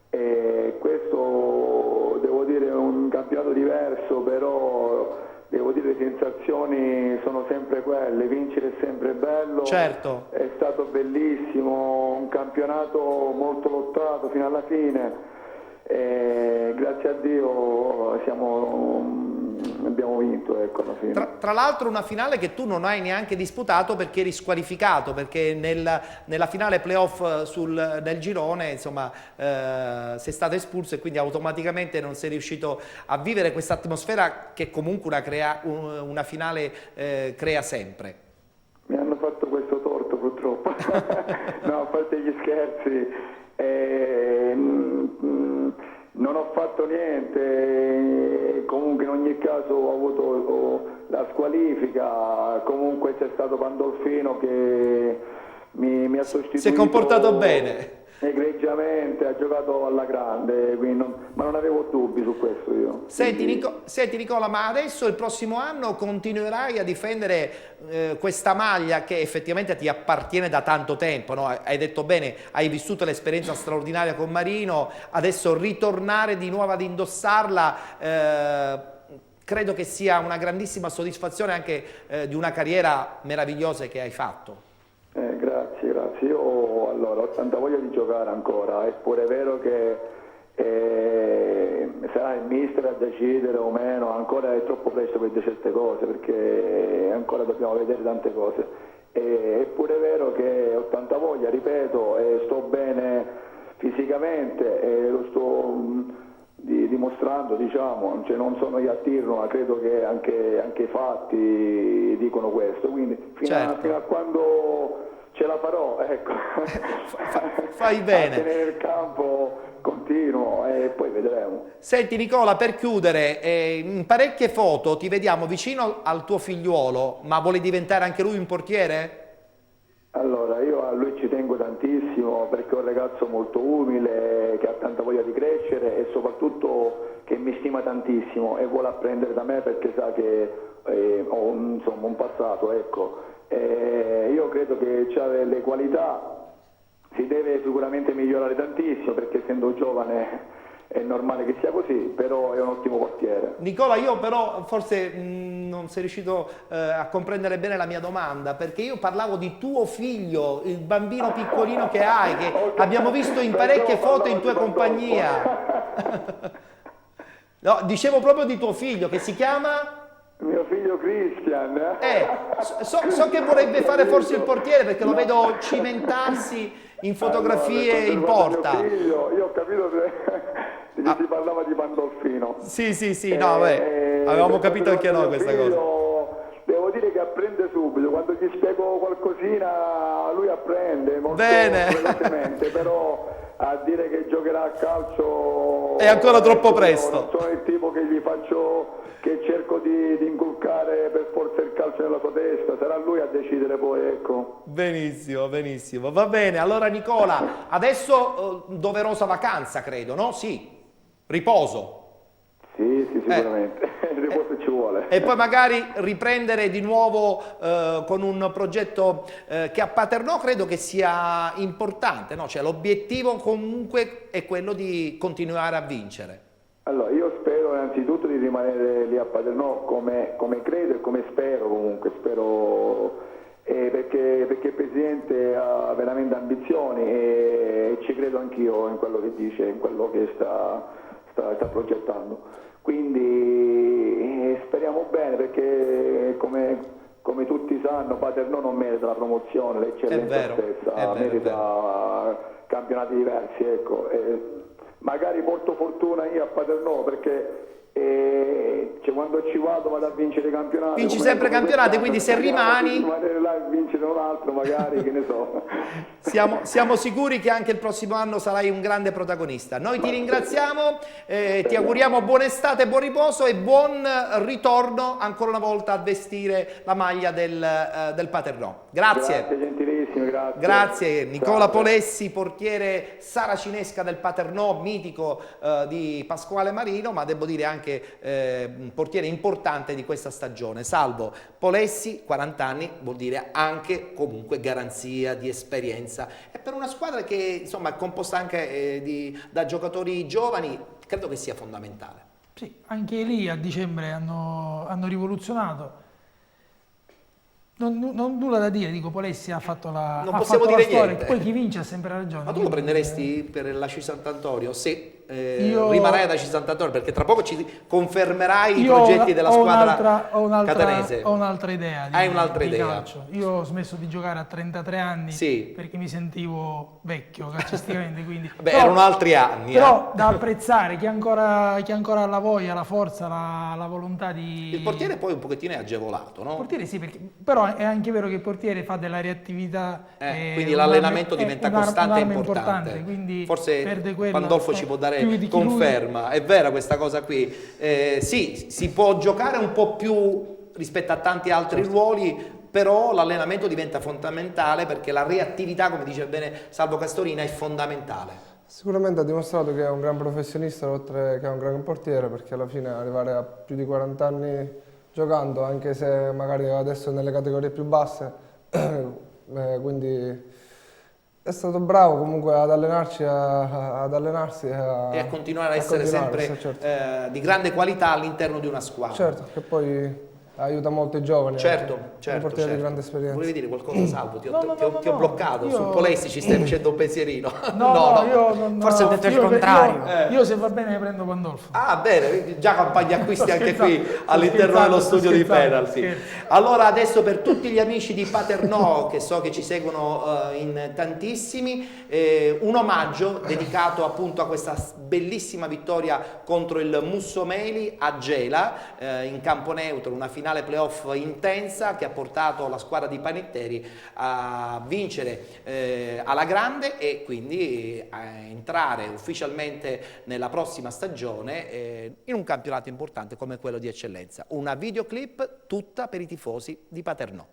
e questo devo dire è un campionato diverso, però devo dire le sensazioni sono sempre quelle, vincere è sempre bello. Certo. È stato bellissimo, un campionato molto lottato fino alla fine. Grazie a Dio abbiamo vinto, ecco, alla fine. Tra l'altro una finale che tu non hai neanche disputato perché eri squalificato, perché nella finale playoff nel girone, insomma, sei stato espulso e quindi automaticamente non sei riuscito a vivere questa atmosfera che comunque una finale crea sempre. Mi hanno fatto questo torto purtroppo. No, a parte gli scherzi, non ho fatto niente, comunque in ogni caso ho avuto la squalifica, comunque c'è stato Pandolfino che mi ha sostituito. Si è comportato bene. Egregiamente, ha giocato alla grande, quindi ma non avevo dubbi su questo io. Senti Nicola, ma adesso il prossimo anno continuerai a difendere questa maglia che effettivamente ti appartiene da tanto tempo, no? Hai detto bene, hai vissuto l'esperienza straordinaria con Marino, adesso ritornare di nuovo ad indossarla credo che sia una grandissima soddisfazione anche di una carriera meravigliosa che hai fatto. Grazie. Io allora ho tanta voglia di giocare ancora, è pure vero che sarà il mister a decidere o meno, ancora è troppo presto per dire certe cose perché ancora dobbiamo vedere tante cose. È pure vero che ho tanta voglia, ripeto, e sto bene fisicamente e lo sto dimostrando, diciamo, cioè non sono io a dirlo, ma credo che anche i fatti dicono questo, quindi fino a quando ce la farò, ecco. Fai bene. A tenere il campo continuo e poi vedremo. Senti Nicola, per chiudere, in parecchie foto ti vediamo vicino al tuo figliuolo, ma vuole diventare anche lui un portiere? Allora, io a lui ci tengo tantissimo perché è un ragazzo molto umile, che ha tanta voglia di crescere e soprattutto che mi stima tantissimo e vuole apprendere da me perché sa che ho un passato, ecco. Io credo che ha delle qualità, si deve sicuramente migliorare tantissimo perché essendo giovane è normale che sia così, però è un ottimo portiere. Nicola, io però forse non sei riuscito a comprendere bene la mia domanda, perché io parlavo di tuo figlio, il bambino piccolino che hai, che abbiamo visto in parecchie foto in tua compagnia. No, dicevo proprio di tuo figlio, che si chiama... Mio figlio Christian. So che vorrebbe fare forse il portiere perché lo vedo cimentarsi in fotografie in porta. Io ho capito che si parlava di Pandolfino. Sì, no, avevamo capito anche noi questa cosa. Devo dire che apprende subito, quando gli spiego qualcosina lui apprende molto velocemente, però a dire che giocherà a calcio è ancora troppo presto. Non sono il tipo che gli faccio, che cerco di inculcare per forza il calcio nella sua testa, sarà lui a decidere poi, ecco. Benissimo, va bene. Allora Nicola, adesso doverosa vacanza credo, no? Sì, riposo. Sì, sicuramente, il riposo ci vuole. E poi magari riprendere di nuovo con un progetto che a Paternò credo che sia importante, no? Cioè l'obiettivo comunque è quello di continuare a vincere. Allora, io spero innanzitutto di rimanere lì a Paternò come credo e come spero comunque, perché il Presidente ha veramente ambizioni e ci credo anch'io in quello che dice, in quello che sta progettando. Quindi speriamo bene perché come tutti sanno Paternò non merita la promozione, l'eccellenza stessa, merita campionati diversi, ecco. Magari porto fortuna io a Paternò perché e quando ci vado a vincere i campionati. Vinci sempre campionati, quindi se rimani... Là e vincere un altro magari, che ne so. Siamo sicuri che anche il prossimo anno sarai un grande protagonista. Noi ti ringraziamo, ti auguriamo buona estate, buon riposo e buon ritorno ancora una volta a vestire la maglia del Paternò. Grazie. Grazie gentilissimi, grazie. Grazie. Nicola Polessi, portiere saracinesca del Paternò, mitico di Pasquale Marino, ma devo dire anche un portiere importante di questa stagione. Salvo Polessi, 40 anni, vuol dire anche comunque garanzia di esperienza. E per una squadra che insomma è composta anche da giocatori giovani, credo che sia fondamentale. Sì, anche lì a dicembre hanno rivoluzionato. Non nulla da dire, dico, Polessi ha fatto la Non possiamo dire storia, niente. poi chi vince ha sempre ragione. Ma tu lo prenderesti per la C Sant'Antonio? Se rimarrai ad AC Sant'Antonio, perché tra poco ci confermerai i progetti della squadra catanese. Ho un'altra idea. Hai un'altra idea? Calcio. Io ho smesso di giocare a 33 anni perché mi sentivo vecchio calcisticamente. Quindi. Beh, erano altri anni. Però da apprezzare chi ancora ha la voglia, la forza, la volontà di... Il portiere poi un pochettino è agevolato, no? Il portiere sì, però è anche vero che il portiere fa della reattività. Quindi l'allenamento diventa costante e importante. Quindi forse perde quello, Pandolfo ci può dare conferma. È vera questa cosa qui. Sì, si può giocare un po' più rispetto a tanti altri ruoli, però l'allenamento diventa fondamentale perché la reattività, come dice bene Salvo Castorina, è fondamentale. Sicuramente ha dimostrato che è un gran professionista oltre che è un gran portiere, perché alla fine arrivare a più di 40 anni giocando, anche se magari adesso è nelle categorie più basse, quindi è stato bravo comunque ad allenarsi e a continuare a essere sempre di grande qualità all'interno di una squadra. Certo, che poi aiuta molto i giovani. Certo. Di grande esperienza. Volevi dire qualcosa, Salvo? Ti ho bloccato. Io... Su Polessi ci stai facendo un pensierino. Forse ho detto il contrario. Io se va bene prendo Pandolfo. Ah, bene, già campagna acquisti anche qui all'interno dello studio di Penalty. Allora adesso per tutti gli amici di Paternò, che so che ci seguono in tantissimi, un omaggio dedicato appunto a questa bellissima vittoria contro il Mussomeli a Gela, in campo neutro, una finale playoff intensa che ha portato la squadra di Panetteri a vincere alla grande e quindi a entrare ufficialmente nella prossima stagione in un campionato importante come quello di eccellenza. Una videoclip tutta per i tifosi di Paternò.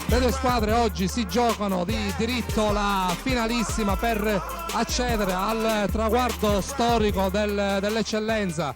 Le due squadre oggi si giocano di diritto la finalissima per accedere al traguardo storico dell'eccellenza.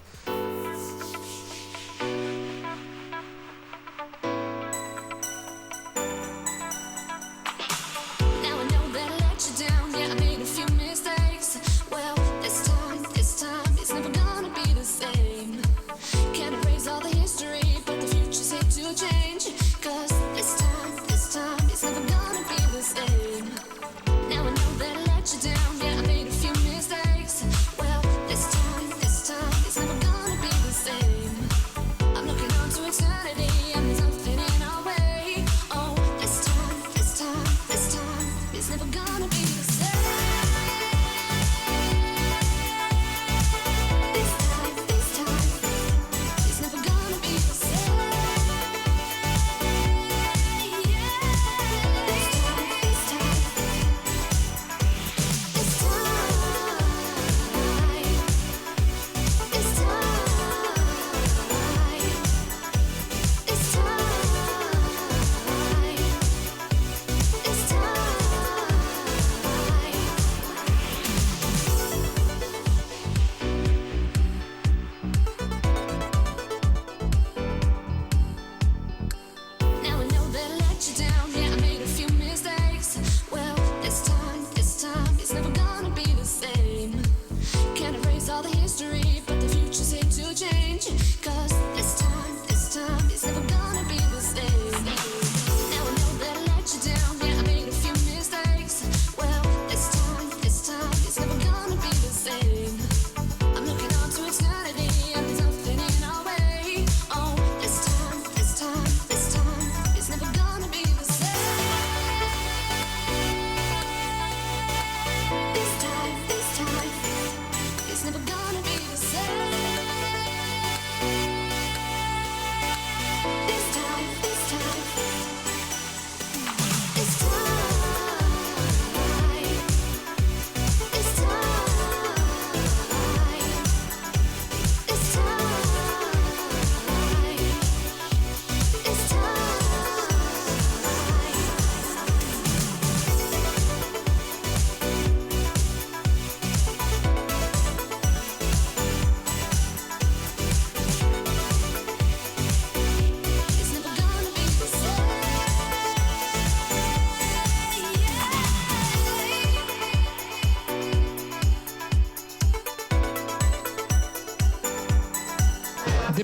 Down, yeah, I made a few mistakes. Well, this time, it's never gonna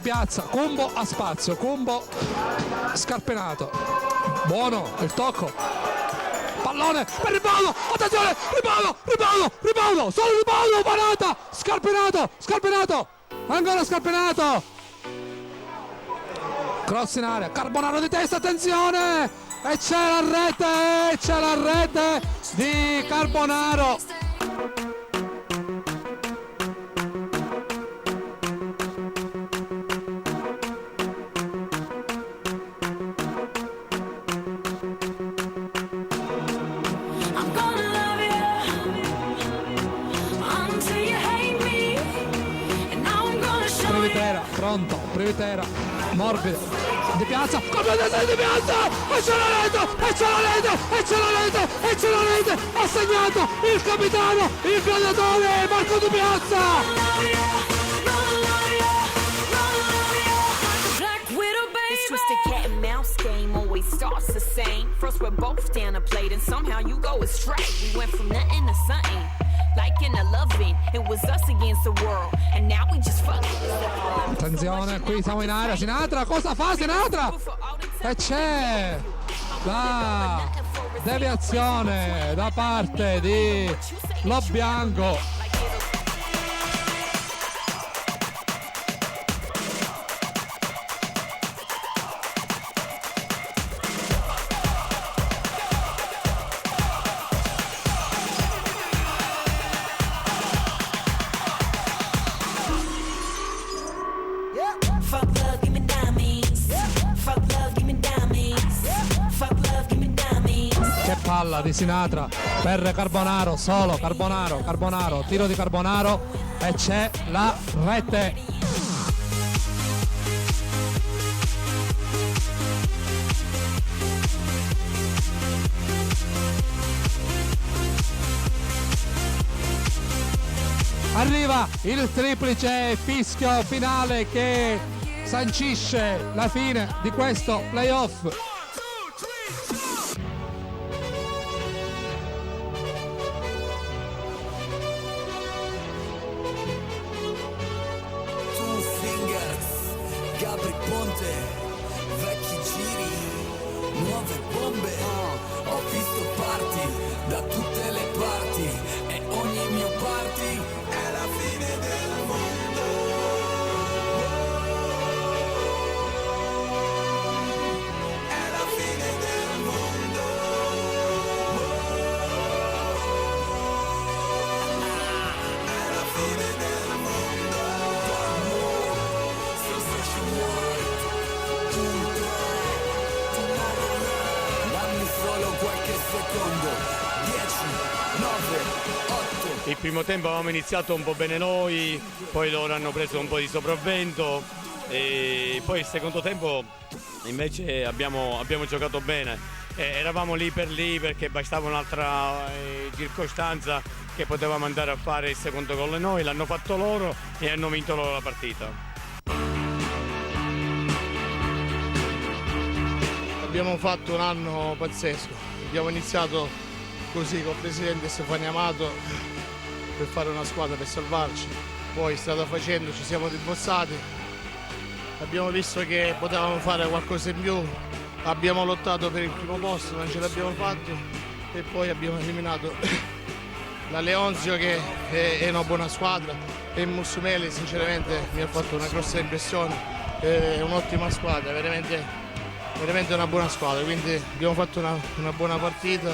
Piazza, Kumbo a spazio, Kumbo scarpenato, buono il tocco, pallone per Ribaudo, attenzione, Ribaudo, solo Ribaudo, parata, scarpenato, ancora scarpenato, cross in area, Carbonaro di testa, attenzione, e c'è la rete di Carbonaro. Pronto, Privitera, morbido, Di Piazza, completamente Di Piazza, e c'è la rete, ha segnato il capitano, il gladiatore, Marco Di Piazza! This twisted cat and mouse game always starts the same. First we're both down a plate and somehow you go astray. We went from nothing to something, like in a loving. It was us against the world and now we just fucking. Attenzione, qui siamo in area, Sinatra, cosa fa Sinatra? E c'è la deviazione da parte di Lo Bianco. Palla di Sinatra per Carbonaro, solo Carbonaro, tiro di Carbonaro e c'è la rete. Arriva il triplice fischio finale che sancisce la fine di questo playoff. Gabri Ponte, vecchi giri, nuove bombe, ho visto party da tutte le parti e ogni mio party è la fine del mondo. È la fine del mondo. È la fine del mondo. Dammi solo qualche secondo. 10, 9, 8. Il primo tempo avevamo iniziato un po' bene noi, poi loro hanno preso un po' di sopravvento e poi il secondo tempo invece abbiamo giocato bene. Eravamo lì per lì perché bastava un'altra circostanza che potevamo andare a fare il secondo gol noi, l'hanno fatto loro e hanno vinto loro la partita. Abbiamo fatto un anno pazzesco, abbiamo iniziato così con il presidente Stefano Amato per fare una squadra, per salvarci, poi strada facendo ci siamo rimbossati, abbiamo visto che potevamo fare qualcosa in più, abbiamo lottato per il primo posto, non ce l'abbiamo fatto e poi abbiamo eliminato la Leonzio che è una buona squadra e il Mussumeli sinceramente mi ha fatto una grossa impressione, è un'ottima squadra, veramente una buona squadra, quindi abbiamo fatto una buona partita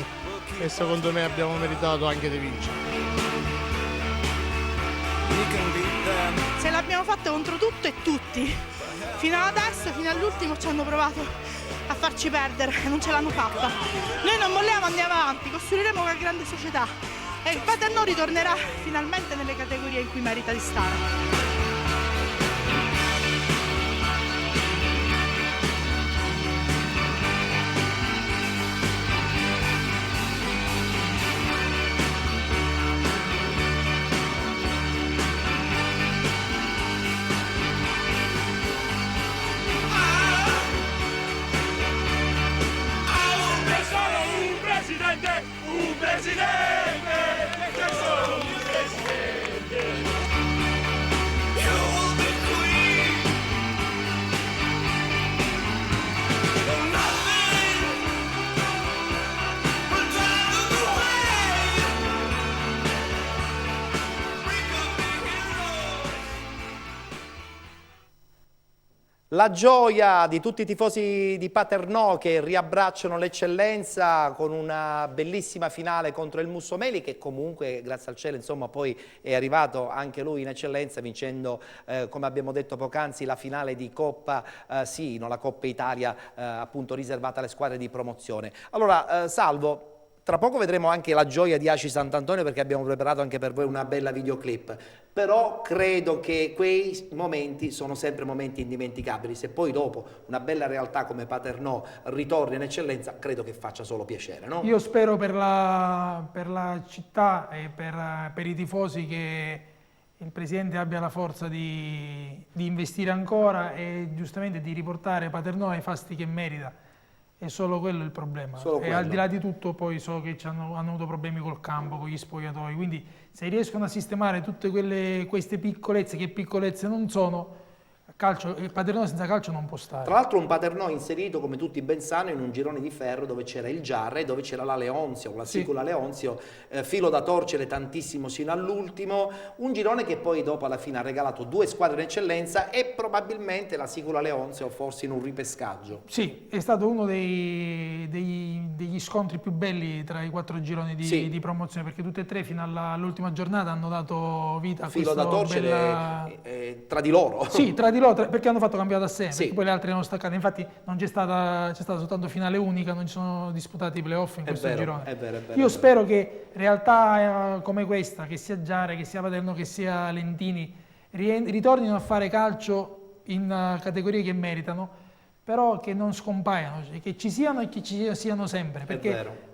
e secondo me abbiamo meritato anche di vincere. Se l'abbiamo fatta contro tutto e tutti, fino adesso, fino all'ultimo ci hanno provato a farci perdere e non ce l'hanno fatta. Noi non molliamo, andiamo avanti, costruiremo una grande società e il Paterno ritornerà finalmente nelle categorie in cui merita di stare. La gioia di tutti i tifosi di Paternò che riabbracciano l'eccellenza con una bellissima finale contro il Mussomeli, che comunque, grazie al cielo, insomma, poi è arrivato anche lui in eccellenza vincendo, come abbiamo detto poc'anzi, la finale di Coppa Sino, la Coppa Italia appunto riservata alle squadre di promozione. Allora, Salvo, tra poco vedremo anche la gioia di Aci Sant'Antonio, perché abbiamo preparato anche per voi una bella videoclip, però credo che quei momenti sono sempre momenti indimenticabili. Se poi dopo una bella realtà come Paternò ritorna in eccellenza, credo che faccia solo piacere, no? Io spero per la città e per i tifosi che il Presidente abbia la forza di investire ancora e giustamente di riportare Paternò ai fasti che merita. È solo quello il problema. E al di là di tutto poi so che hanno avuto problemi col campo, con gli spogliatoi, quindi se riescono a sistemare tutte queste piccolezze, che piccolezze non sono, Paternò senza calcio non può stare. Tra l'altro un Paternò inserito, come tutti ben sanno, in un girone di ferro dove c'era il Giarre, dove c'era la Leonzio, la Sicula Leonzio, filo da torcere tantissimo sino all'ultimo, un girone che poi dopo alla fine ha regalato 2 squadre in eccellenza e probabilmente la Sicula Leonzio forse in un ripescaggio. Sì, è stato uno degli scontri più belli tra i 4 gironi di promozione, perché tutte e 3 fino all'ultima giornata hanno dato vita a filo da torcere tra di loro. Sì, tra di loro, perché hanno fatto cambiato a sé, perché poi le altre erano staccate. Infatti non c'è stata soltanto finale unica, non ci sono disputati i playoff in questo girone. È vero, Io spero che realtà come questa, che sia Giare, che sia Paternò, che sia Lentini, ritornino a fare calcio in categorie che meritano, però che non scompaiano, cioè che ci siano e che ci siano sempre, perché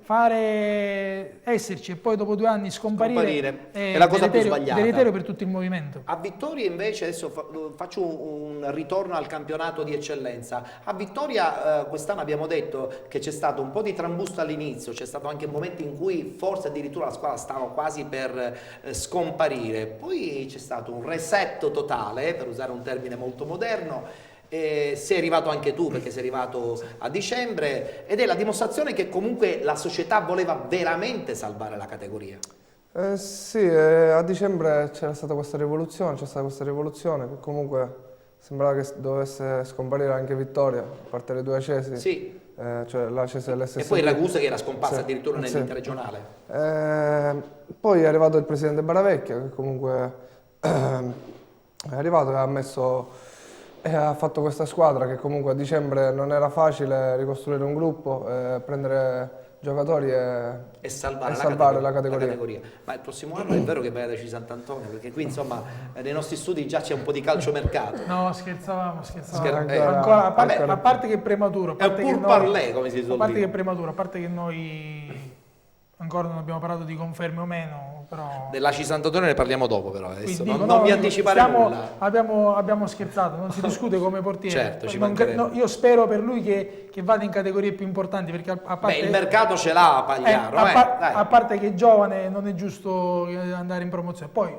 esserci e poi dopo 2 anni scomparire è la cosa più sbagliata. Deleterio per tutto il movimento. A Vittoria invece, adesso faccio un ritorno al campionato di eccellenza. A Vittoria quest'anno abbiamo detto che c'è stato un po' di trambusto all'inizio, c'è stato anche un momento in cui forse addirittura la squadra stava quasi per scomparire, poi c'è stato un reset totale, per usare un termine molto moderno. Sei arrivato anche tu, perché sei arrivato a dicembre, ed è la dimostrazione che comunque la società voleva veramente salvare la categoria. Sì, a dicembre c'è stata questa rivoluzione, che comunque sembrava che dovesse scomparire anche Vittoria, a parte le 2 Acesi. Sì. Cioè l'Acesi e l'SSD. E poi Ragusa che era scomparsa addirittura nell'interregionale. Poi è arrivato il presidente Baravecchia, che comunque è arrivato e ha fatto questa squadra, che comunque a dicembre non era facile ricostruire un gruppo, prendere giocatori e salvare la categoria. Ma il prossimo anno è vero che vai ad Aci Sant'Antonio, perché qui insomma nei nostri studi già c'è un po' di calciomercato. No, scherzavamo. Ancora, a parte che è prematuro. È un pur parlé, come si suol dire. A parte che è prematuro, a parte che noi ancora non abbiamo parlato di conferme o meno, però... Dell'Aci Sant'Antonio ne parliamo dopo, però adesso non mi anticipare nulla. Abbiamo scherzato, non si discute come portiere. Certo, io spero per lui che vada in categorie più importanti, perché a parte... il mercato ce l'ha Pagliaro. A parte che è giovane, non è giusto andare in promozione. Poi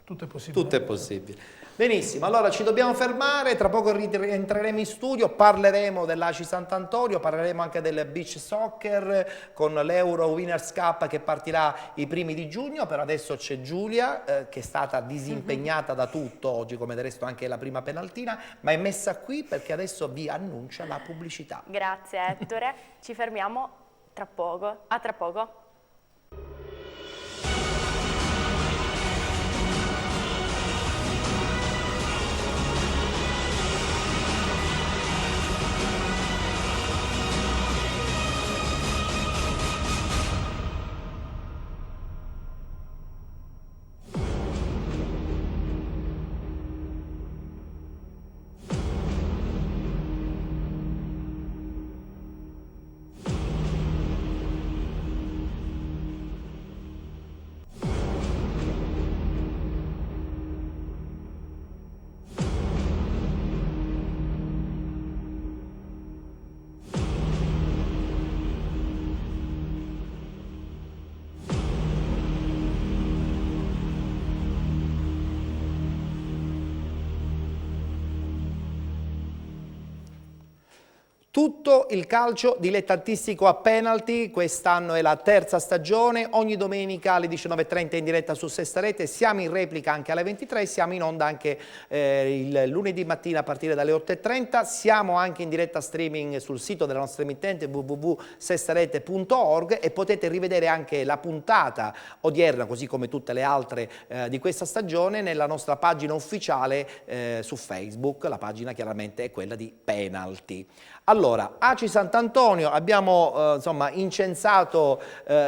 tutto è possibile. Tutto è possibile. Benissimo, allora ci dobbiamo fermare, tra poco rientreremo in studio, parleremo dell'Aci Sant'Antonio, parleremo anche del beach soccer con l'Euro Winners Cup che partirà i primi di giugno. Per adesso c'è Giulia che è stata disimpegnata da tutto oggi, come del resto anche la prima penaltina, ma è messa qui perché adesso vi annuncia la pubblicità. Grazie Ettore, ci fermiamo tra poco. A tra poco. Tutto il calcio dilettantistico a penalty, quest'anno è la terza stagione, ogni domenica alle 19:30 in diretta su Sesta Rete, siamo in replica anche alle 23, siamo in onda anche il lunedì mattina a partire dalle 8:30, siamo anche in diretta streaming sul sito della nostra emittente www.sestarete.org e potete rivedere anche la puntata odierna, così come tutte le altre di questa stagione, nella nostra pagina ufficiale su Facebook. La pagina chiaramente è quella di Penalty. Allora, ACI Sant'Antonio, abbiamo insomma incensato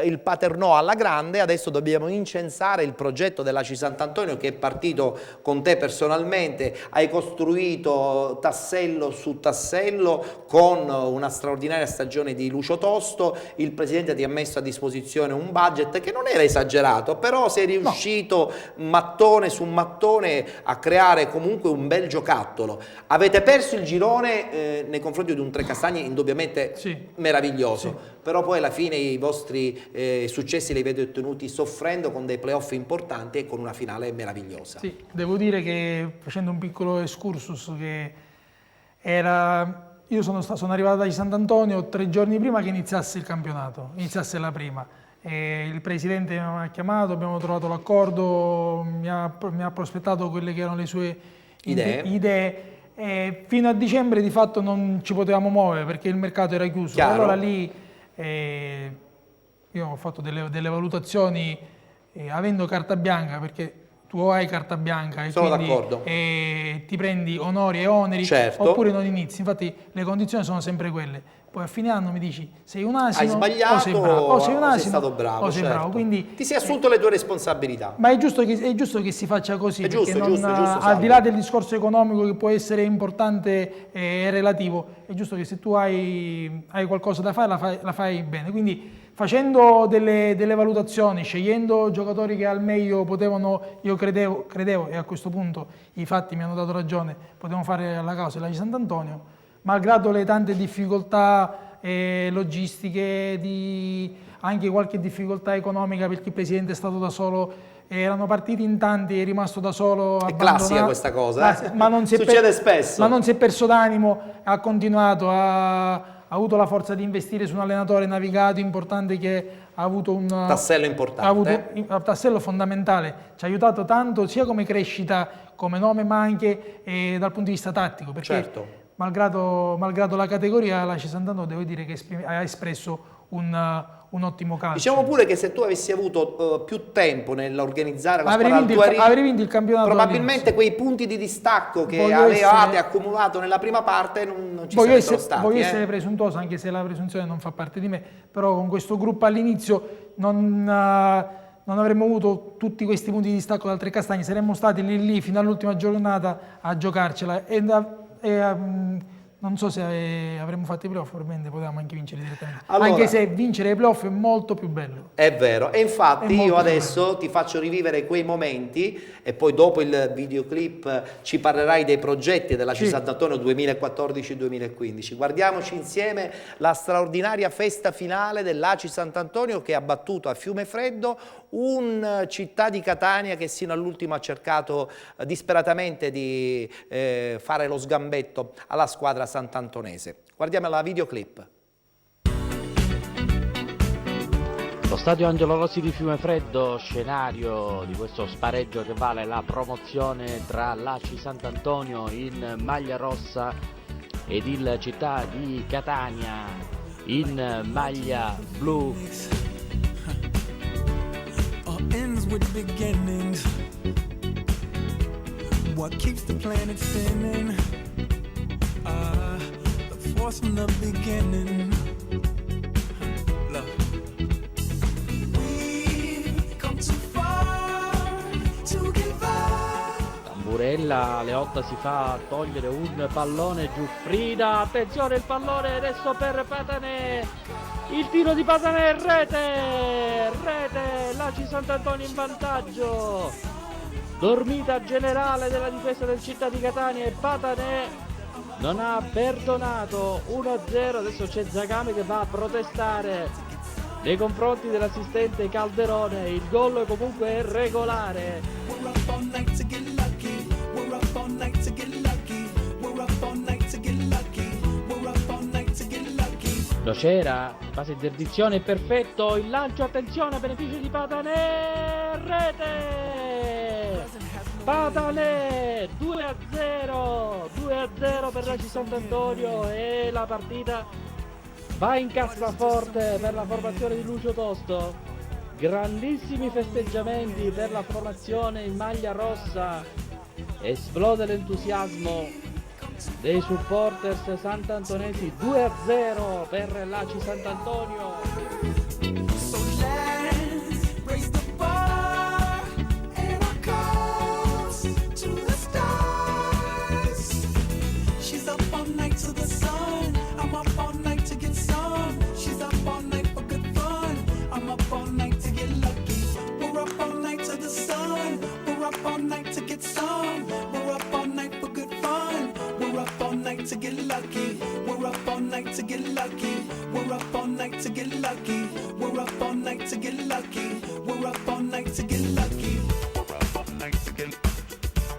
il Paternò alla grande, adesso dobbiamo incensare il progetto dell'ACI Sant'Antonio che è partito con te personalmente, hai costruito tassello su tassello con una straordinaria stagione di Lucio Tosto, il presidente ti ha messo a disposizione un budget che non era esagerato, però sei riuscito mattone su mattone a creare comunque un bel giocattolo. Avete perso il girone nei confronti di un Trecastagni indubbiamente meraviglioso, però poi alla fine i vostri successi li avete ottenuti soffrendo con dei playoff importanti e con una finale meravigliosa. Sì, devo dire che facendo un piccolo excursus che era... Io sono arrivato da Sant'Antonio 3 giorni prima che iniziasse il campionato, iniziasse la prima. E il presidente mi ha chiamato, abbiamo trovato l'accordo, mi ha prospettato quelle che erano le sue idee. E fino a dicembre di fatto non ci potevamo muovere perché il mercato era chiuso. Chiaro. Allora lì io ho fatto delle valutazioni avendo carta bianca, perché tu hai carta bianca e quindi ti prendi onori e oneri, oppure non inizi. Infatti le condizioni sono sempre quelle. Poi a fine anno mi dici sei un asino, hai sbagliato, o sei bravo, o sei un asino, sei stato bravo, o sei bravo. Quindi, ti sei assunto le tue responsabilità. Ma è giusto che si faccia così, è perché giusto, al di là del discorso economico che può essere importante e relativo, è giusto che se tu hai qualcosa da fare la fai bene. Quindi facendo delle valutazioni, scegliendo giocatori che al meglio potevano, io credevo, e a questo punto i fatti mi hanno dato ragione, potevamo fare la causa dell'ACI Sant'Antonio, malgrado le tante difficoltà logistiche, anche qualche difficoltà economica perché il presidente è stato da solo, erano partiti in tanti, è rimasto da solo. È classica questa cosa, ma non succede spesso. Ma non si è perso d'animo, ha continuato, ha avuto la forza di investire su un allenatore navigato importante che ha avuto un tassello importante, un tassello fondamentale, ci ha aiutato tanto sia come crescita, come nome, ma anche dal punto di vista tattico, perché malgrado la categoria, l'ACI Sant'Antonio devo dire che ha espresso un ottimo calcio. Diciamo pure che se tu avessi avuto più tempo nell'organizzare la squadra avrei vinto il campionato, probabilmente quei punti di distacco che avevate accumulato nella prima parte non ci sarebbero stati. Voglio essere presuntuoso, anche se la presunzione non fa parte di me, però con questo gruppo all'inizio non avremmo avuto tutti questi punti di distacco dal Trecastagni, saremmo stati lì fino all'ultima giornata a giocarcela non so se avremmo fatto i playoff, probabilmente potevamo anche vincere direttamente, anche se vincere i playoff è molto più bello. È vero, e infatti io adesso ti faccio rivivere quei momenti e poi dopo il videoclip ci parlerai dei progetti dell'ACI Sant'Antonio 2014-2015. Guardiamoci insieme la straordinaria festa finale dell'ACI Sant'Antonio che ha battuto a Fiumefreddo un Città di Catania che sino all'ultimo ha cercato disperatamente di fare lo sgambetto alla squadra sant'antonese. Guardiamo la videoclip. Lo stadio Angelo Rossi di Fiumefreddo, scenario di questo spareggio che vale la promozione tra l'ACI Sant'Antonio in maglia rossa ed il Città di Catania in maglia blu. With beginnings, what keeps the planet spinning? The force from the beginning. Love. We've come too far to give up. Tamburella, Leotta si fa togliere un pallone, Giuffrida, attenzione il pallone adesso per Patanè. Il tiro di Patanè, rete, l'ACI Sant'Antonio in vantaggio, dormita generale della difesa del Città di Catania e Patanè non ha perdonato. 1-0, adesso c'è Zagame che va a protestare nei confronti dell'assistente Calderone, il gol comunque è regolare. Lo c'era, fase di interdizione perfetto, il lancio, attenzione a beneficio di Patanè, rete! Patanè 2-0 per l'ACI Sant'Antonio e la partita va in cassaforte per la formazione di Lucio Tosto. Grandissimi festeggiamenti per la formazione in maglia rossa, esplode l'entusiasmo dei supporters santantonesi. 2-0 per l'ACI Sant'Antonio. To get lucky, we're up all night to get lucky. We're up all night to get lucky. We're up all night to get lucky. We're up all night to get lucky. We're up all night to get.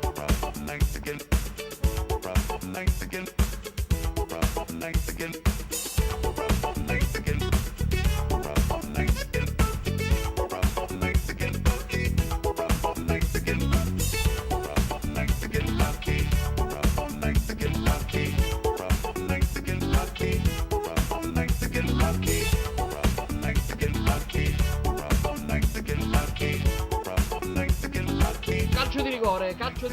We're up all night to get. We're up all night to get. We're up all night to get. We're up all night to get. We're up all night to get. We're up all night to get lucky. We're up all night to get lucky. We're up all night to get lucky. We're up all night to get lucky. Calcio di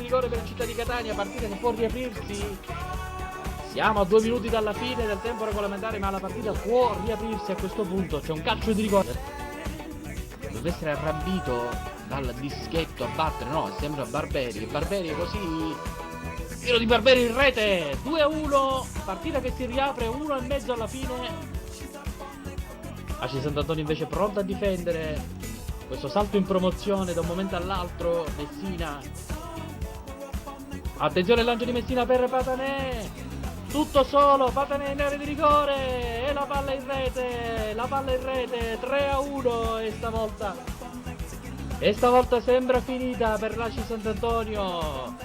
rigore per il Città di Catania, partita che può riaprirsi. Siamo a 2 minuti dalla fine del tempo regolamentare, ma la partita può riaprirsi a questo punto. C'è un calcio di rigore. Deve essere arrabito dal dischetto a battere, no, sembra Barberi. Barberi così. Tiro di Barberi in rete. 2-1. Partita che si riapre, 1,5 alla fine. ACI Sant'Antonio invece pronta a difendere. Questo salto in promozione da un momento all'altro. Messina. Attenzione al lancio di Messina per Patanè. Tutto solo, Patanè in area di rigore. E la palla in rete. La palla in rete. 3-1 e stavolta sembra finita per l'ACI Sant'Antonio.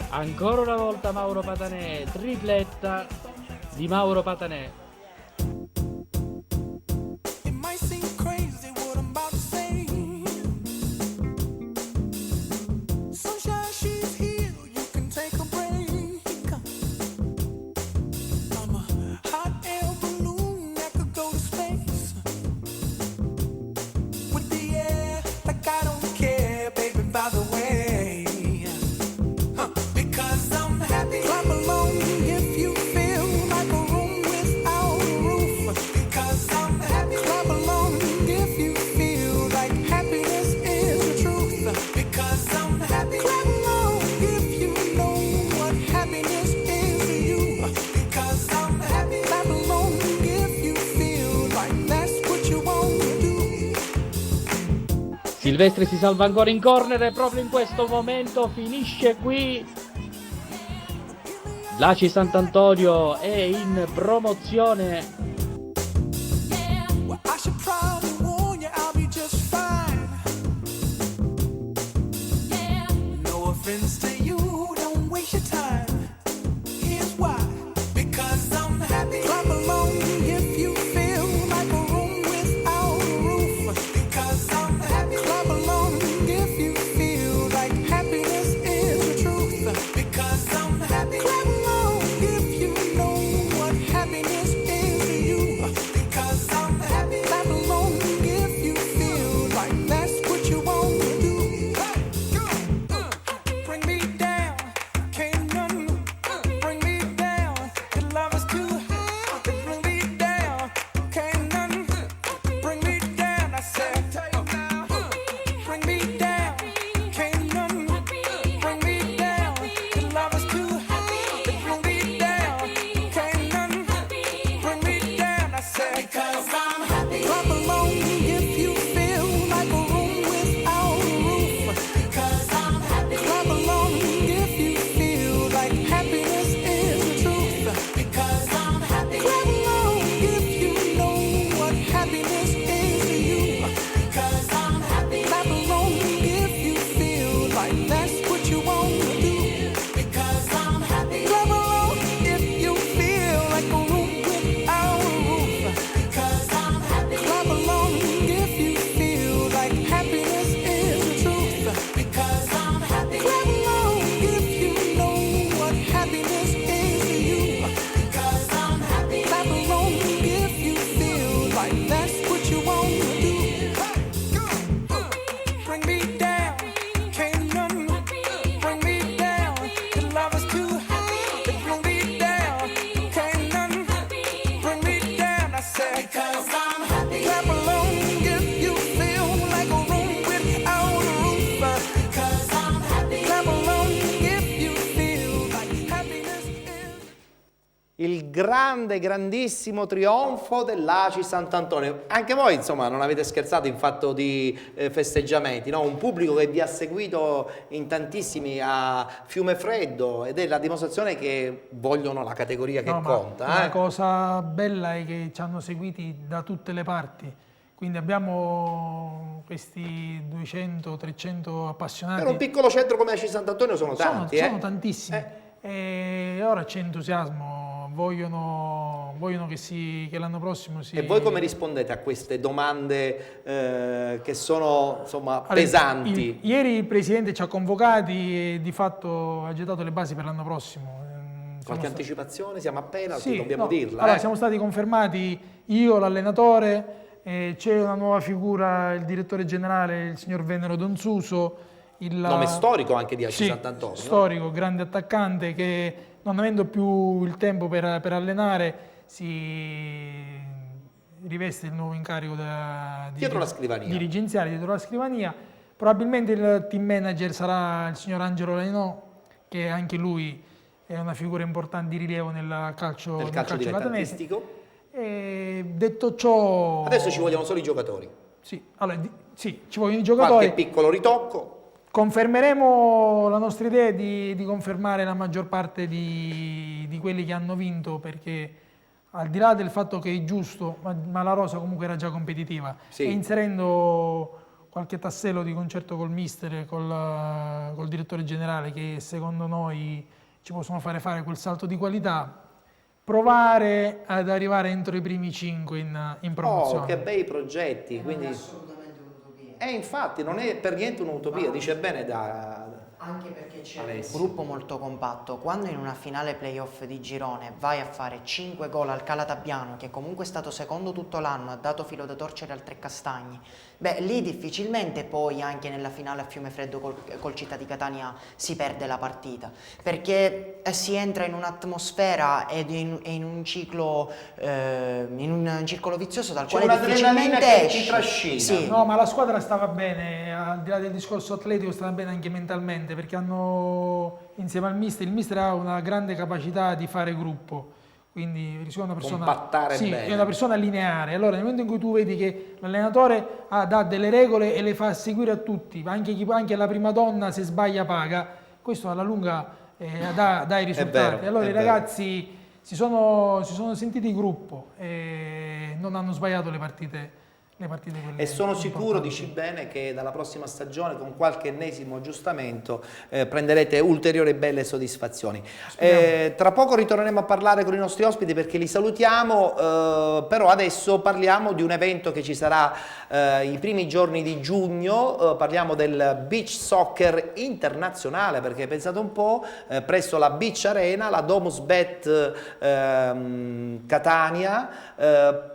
Ancora una volta Mauro Patanè. Tripletta di Mauro Patanè. Silvestri si salva ancora in corner e proprio in questo momento finisce qui. L'ACI Sant'Antonio è in promozione. Bring me down, can't none I said, because I'm happy. Clap along if you feel like a room without a roof. Because I'm happy. Clap along if you feel like happiness is. Il grandissimo trionfo dell'Aci Sant'Antonio. Anche voi, insomma, non avete scherzato in fatto di festeggiamenti, no? Un pubblico che vi ha seguito in tantissimi a Fiumefreddo, ed è la dimostrazione che vogliono la categoria che conta. La cosa bella è che ci hanno seguiti da tutte le parti. Quindi abbiamo questi 200-300 appassionati. Per un piccolo centro come Aci Sant'Antonio sono tanti. Sono tantissimi. E ora c'è entusiasmo. Vogliono che l'anno prossimo si... E voi come rispondete a queste domande che sono, insomma, pesanti? Ieri il Presidente ci ha convocati e di fatto ha gettato le basi per l'anno prossimo. Qualche anticipazione? Siamo appena, dobbiamo dirla. Allora, siamo stati confermati, io, l'allenatore, c'è una nuova figura, il direttore generale, il signor Venero Donzuso. Nome storico anche di Aci Sant'Antonio. Storico, grande attaccante che, non avendo più il tempo per allenare, si riveste il nuovo incarico dietro la scrivania. Dirigenziale dietro la scrivania. Probabilmente il team manager sarà il signor Angelo Lainò, che anche lui è una figura importante di rilievo nel calcio dilettantistico. E detto ciò... Adesso ci vogliono solo i giocatori. Sì, ci vogliono i giocatori. Qualche piccolo ritocco. Confermeremo la nostra idea di confermare la maggior parte di quelli che hanno vinto, perché al di là del fatto che è giusto, ma la rosa comunque era già competitiva, e inserendo qualche tassello di concerto col mister e col direttore generale, che secondo noi ci possono fare quel salto di qualità, provare ad arrivare entro i primi 5 in promozione. Oh, che bei progetti! Quindi... infatti non è per niente un'utopia, dice bene anche perché c'è un gruppo molto compatto. Quando in una finale playoff di girone vai a fare 5 gol al Calatabbiano, che comunque è stato secondo tutto l'anno, ha dato filo da torcere al Trecastagni, lì difficilmente poi anche nella finale a Fiumefreddo col Città di Catania si perde la partita, perché si entra in un'atmosfera ed in un ciclo, in un circolo vizioso dal quale difficilmente esci. Ti trascina. Sì. No, ma la squadra stava bene, al di là del discorso atletico, stava bene anche mentalmente, perché hanno, insieme al mister, il mister ha una grande capacità di fare gruppo, quindi è una persona, compattare bene. È una persona lineare. Allora nel momento in cui tu vedi che l'allenatore dà delle regole e le fa seguire a tutti, anche la prima donna se sbaglia paga, questo alla lunga dà i risultati. Allora i ragazzi si sono sentiti gruppo e non hanno sbagliato le partite e sono sicuro, dici bene, che dalla prossima stagione con qualche ennesimo aggiustamento prenderete ulteriori belle soddisfazioni. Tra poco ritorneremo a parlare con i nostri ospiti perché li salutiamo, però adesso parliamo di un evento che ci sarà i primi giorni di giugno. Parliamo del beach soccer internazionale, perché pensate un po', presso la Beach Arena, la Domus Bet Catania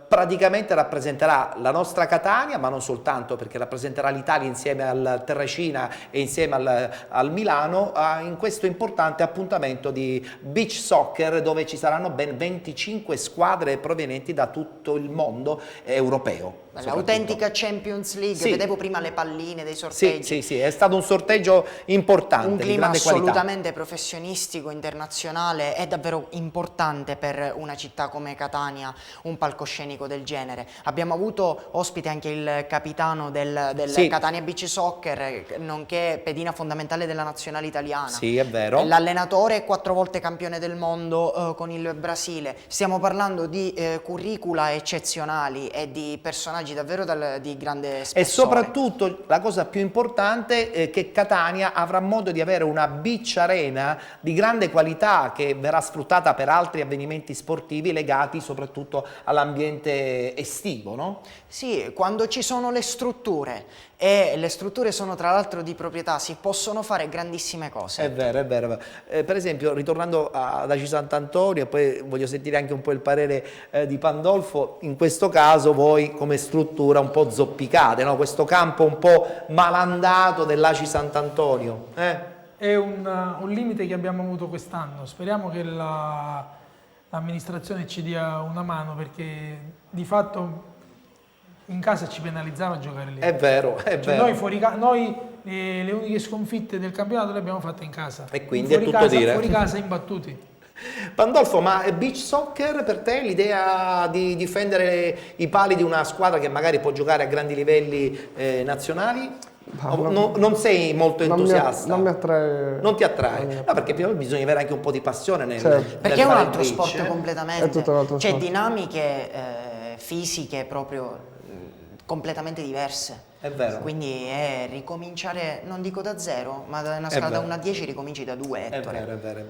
praticamente rappresenterà la nostra Catania, ma non soltanto, perché rappresenterà l'Italia insieme al Terracina e insieme al Milano in questo importante appuntamento di beach soccer, dove ci saranno ben 25 squadre provenienti da tutto il mondo europeo. L'autentica Champions League, sì. Vedevo prima le palline dei sorteggi. Sì, è stato un sorteggio importante, un clima di grande assolutamente professionistico, internazionale. È davvero importante per una città come Catania un palcoscenico del genere. Abbiamo avuto ospite anche il capitano del Catania Beach Soccer, nonché pedina fondamentale della nazionale italiana. Sì, è vero. L'allenatore 4 volte campione del mondo con il Brasile. Stiamo parlando di curricula eccezionali e di personaggi davvero di grande spessore. E soprattutto la cosa più importante è che Catania avrà modo di avere una beach arena di grande qualità che verrà sfruttata per altri avvenimenti sportivi legati soprattutto all'ambiente estivo, no? Sì, quando ci sono le strutture, e le strutture sono tra l'altro di proprietà, si possono fare grandissime cose. È vero, è vero. Per esempio, ritornando ad Aci Sant'Antonio, poi voglio sentire anche un po' il parere di Pandolfo, in questo caso voi come struttura un po' zoppicate, no? Questo campo un po' malandato dell'Aci Sant'Antonio. È un limite che abbiamo avuto quest'anno. Speriamo che la l'amministrazione ci dia una mano, perché di fatto in casa ci penalizzava a giocare lì. È vero, è Cioè, vero. noi le uniche sconfitte del campionato le abbiamo fatte in casa. E quindi è tutto dire. Fuori casa imbattuti. Pandolfo, ma beach soccer per te, l'idea di difendere i pali di una squadra che magari può giocare a grandi livelli nazionali? Non sei molto entusiasta? Non mi attrae. Non ti attrae? No, perché bisogna avere anche un po' di passione nel, certo. Perché nel è un fare altro il beach, sport completamente. È tutto un altro C'è sport. dinamiche fisiche proprio completamente diverse. È vero. Quindi è ricominciare, non dico da zero, ma da una scala da 1 a 10 ricominci da 2, Ettore. È vero.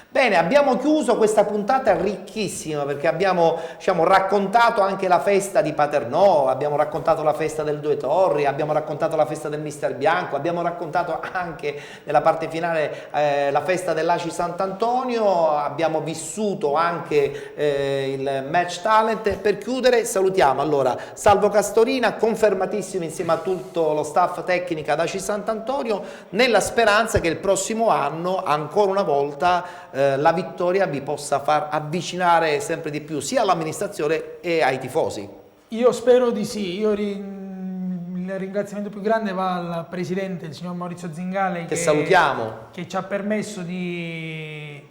Bene, abbiamo chiuso questa puntata ricchissima, perché abbiamo raccontato anche la festa di Paternò, abbiamo raccontato la festa del Due Torri, abbiamo raccontato la festa del Mister Bianco, abbiamo raccontato anche nella parte finale la festa dell'Aci Sant'Antonio, abbiamo vissuto anche il match talent. Per chiudere salutiamo allora Salvo Castorina, confermatissimo insieme a tutto lo staff tecnico ad Aci Sant'Antonio, nella speranza che il prossimo anno ancora una volta la vittoria vi possa far avvicinare sempre di più sia all'amministrazione e ai tifosi. Io spero di sì. Il ringraziamento più grande va al presidente, il signor Maurizio Zingale, che salutiamo, che ci ha permesso di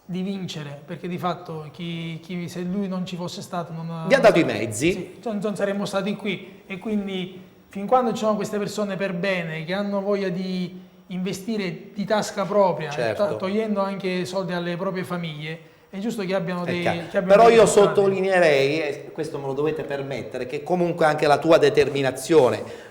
vincere, perché di fatto se lui non ci fosse stato vi ha dato i mezzi, sì, non saremmo stati qui. E quindi fin quando ci sono queste persone per bene che hanno voglia di investire di tasca propria, certo, togliendo anche soldi alle proprie famiglie, è giusto che abbiano dei... Però io sottolineerei, e questo me lo dovete permettere, che comunque anche la tua determinazione.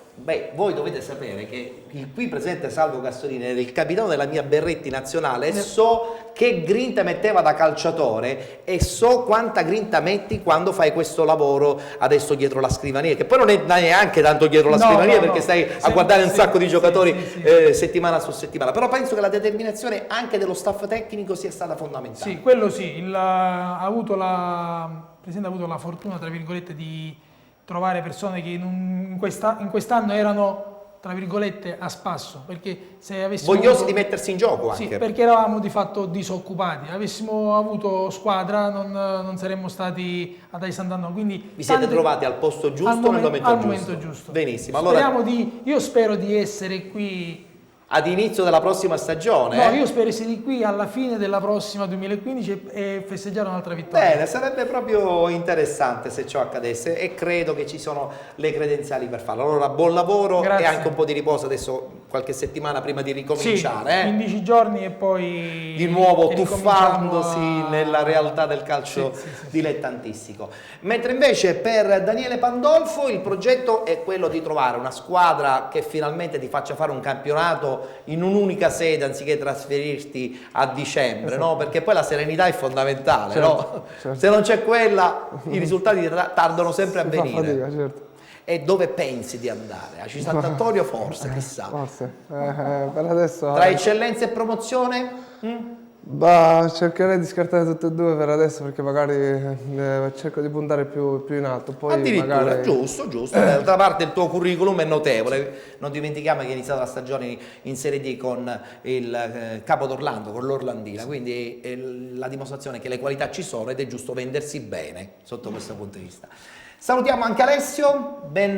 Voi dovete sapere che il qui presente Salvo Castorina era il capitano della mia Berretti nazionale e so che grinta metteva da calciatore e so quanta grinta metti quando fai questo lavoro adesso dietro la scrivania, che poi non è neanche tanto dietro la scrivania, perché stai a guardare un sacco di giocatori settimana su settimana, però penso che la determinazione anche dello staff tecnico sia stata fondamentale. Sì, quello sì, il Presidente ha avuto la fortuna, tra virgolette, di trovare persone che in quest'anno erano, tra virgolette, a spasso, perché se avessimo vogliosi di mettersi in gioco anche. Sì, perché eravamo di fatto disoccupati. Avessimo avuto squadra non saremmo stati ad Aci Sant'Antonio, quindi vi siete trovati al posto giusto nel momento giusto. Benissimo. Allora, io spero di essere qui ad inizio della prossima stagione. No, io spero essere di qui alla fine della prossima 2015 e festeggiare un'altra vittoria. Bene, sarebbe proprio interessante se ciò accadesse e credo che ci sono le credenziali per farlo. Allora buon lavoro. Grazie. E anche un po' di riposo adesso, qualche settimana prima di ricominciare. Sì, 15 giorni e poi di nuovo tuffandosi nella realtà del calcio dilettantistico. Mentre invece per Daniele Pandolfo il progetto è quello di trovare una squadra che finalmente ti faccia fare un campionato in un'unica sede anziché trasferirti a dicembre, no? Perché poi la serenità è fondamentale, no? Se non c'è quella i risultati tardano sempre a venire. Fatica, E dove pensi di andare? A Aci Sant'Antonio forse, chissà. Forse, per adesso... Tra eccellenza e promozione? Cercherei di scartare tutte e due per adesso, perché magari cerco di puntare più in alto. Poi addirittura, magari... giusto. D'altra parte il tuo curriculum è notevole. Non dimentichiamo che hai iniziato la stagione in Serie D con il Capo d'Orlando, con l'Orlandina, quindi è la dimostrazione che le qualità ci sono ed è giusto vendersi bene sotto questo punto di vista. Salutiamo anche Alessio, ben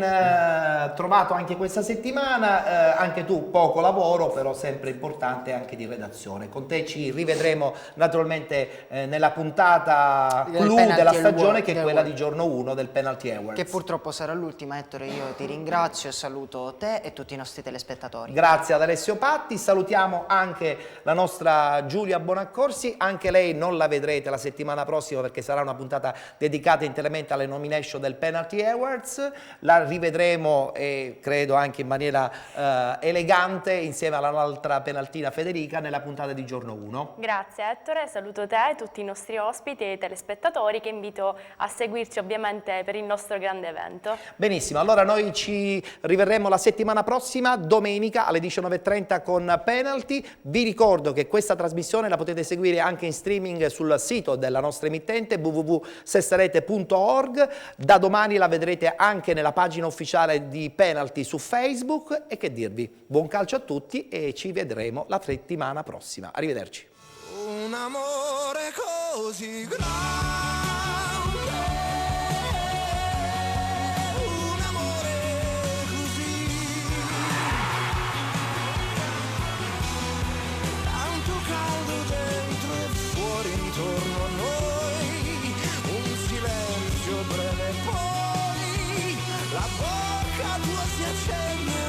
trovato anche questa settimana, anche tu poco lavoro, però sempre importante anche di redazione. Con te ci rivedremo naturalmente nella puntata clou della stagione, che è quella di giorno 1 del Penalty Awards. Che purtroppo sarà l'ultima, Ettore. Io ti ringrazio e saluto te e tutti i nostri telespettatori. Grazie ad Alessio Patti, salutiamo anche la nostra Giulia Bonaccorsi, anche lei non la vedrete la settimana prossima perché sarà una puntata dedicata interamente alle nomination del Penalty Awards, la rivedremo e credo anche in maniera elegante insieme all'altra penaltina Federica nella puntata di giorno 1. Grazie Ettore, saluto te, tutti i nostri ospiti e i telespettatori che invito a seguirci ovviamente per il nostro grande evento. Benissimo, allora noi ci riverremo la settimana prossima, domenica alle 19:30 con Penalty. Vi ricordo che questa trasmissione la potete seguire anche in streaming sul sito della nostra emittente www.sestarete.org. Da domani la vedrete anche nella pagina ufficiale di Penalty su Facebook e che dirvi, buon calcio a tutti e ci vedremo la settimana prossima. Arrivederci. Un amore così grande, un amore così, tanto caldo dentro e fuori intorno a noi, un silenzio breve poi la bocca tua si accende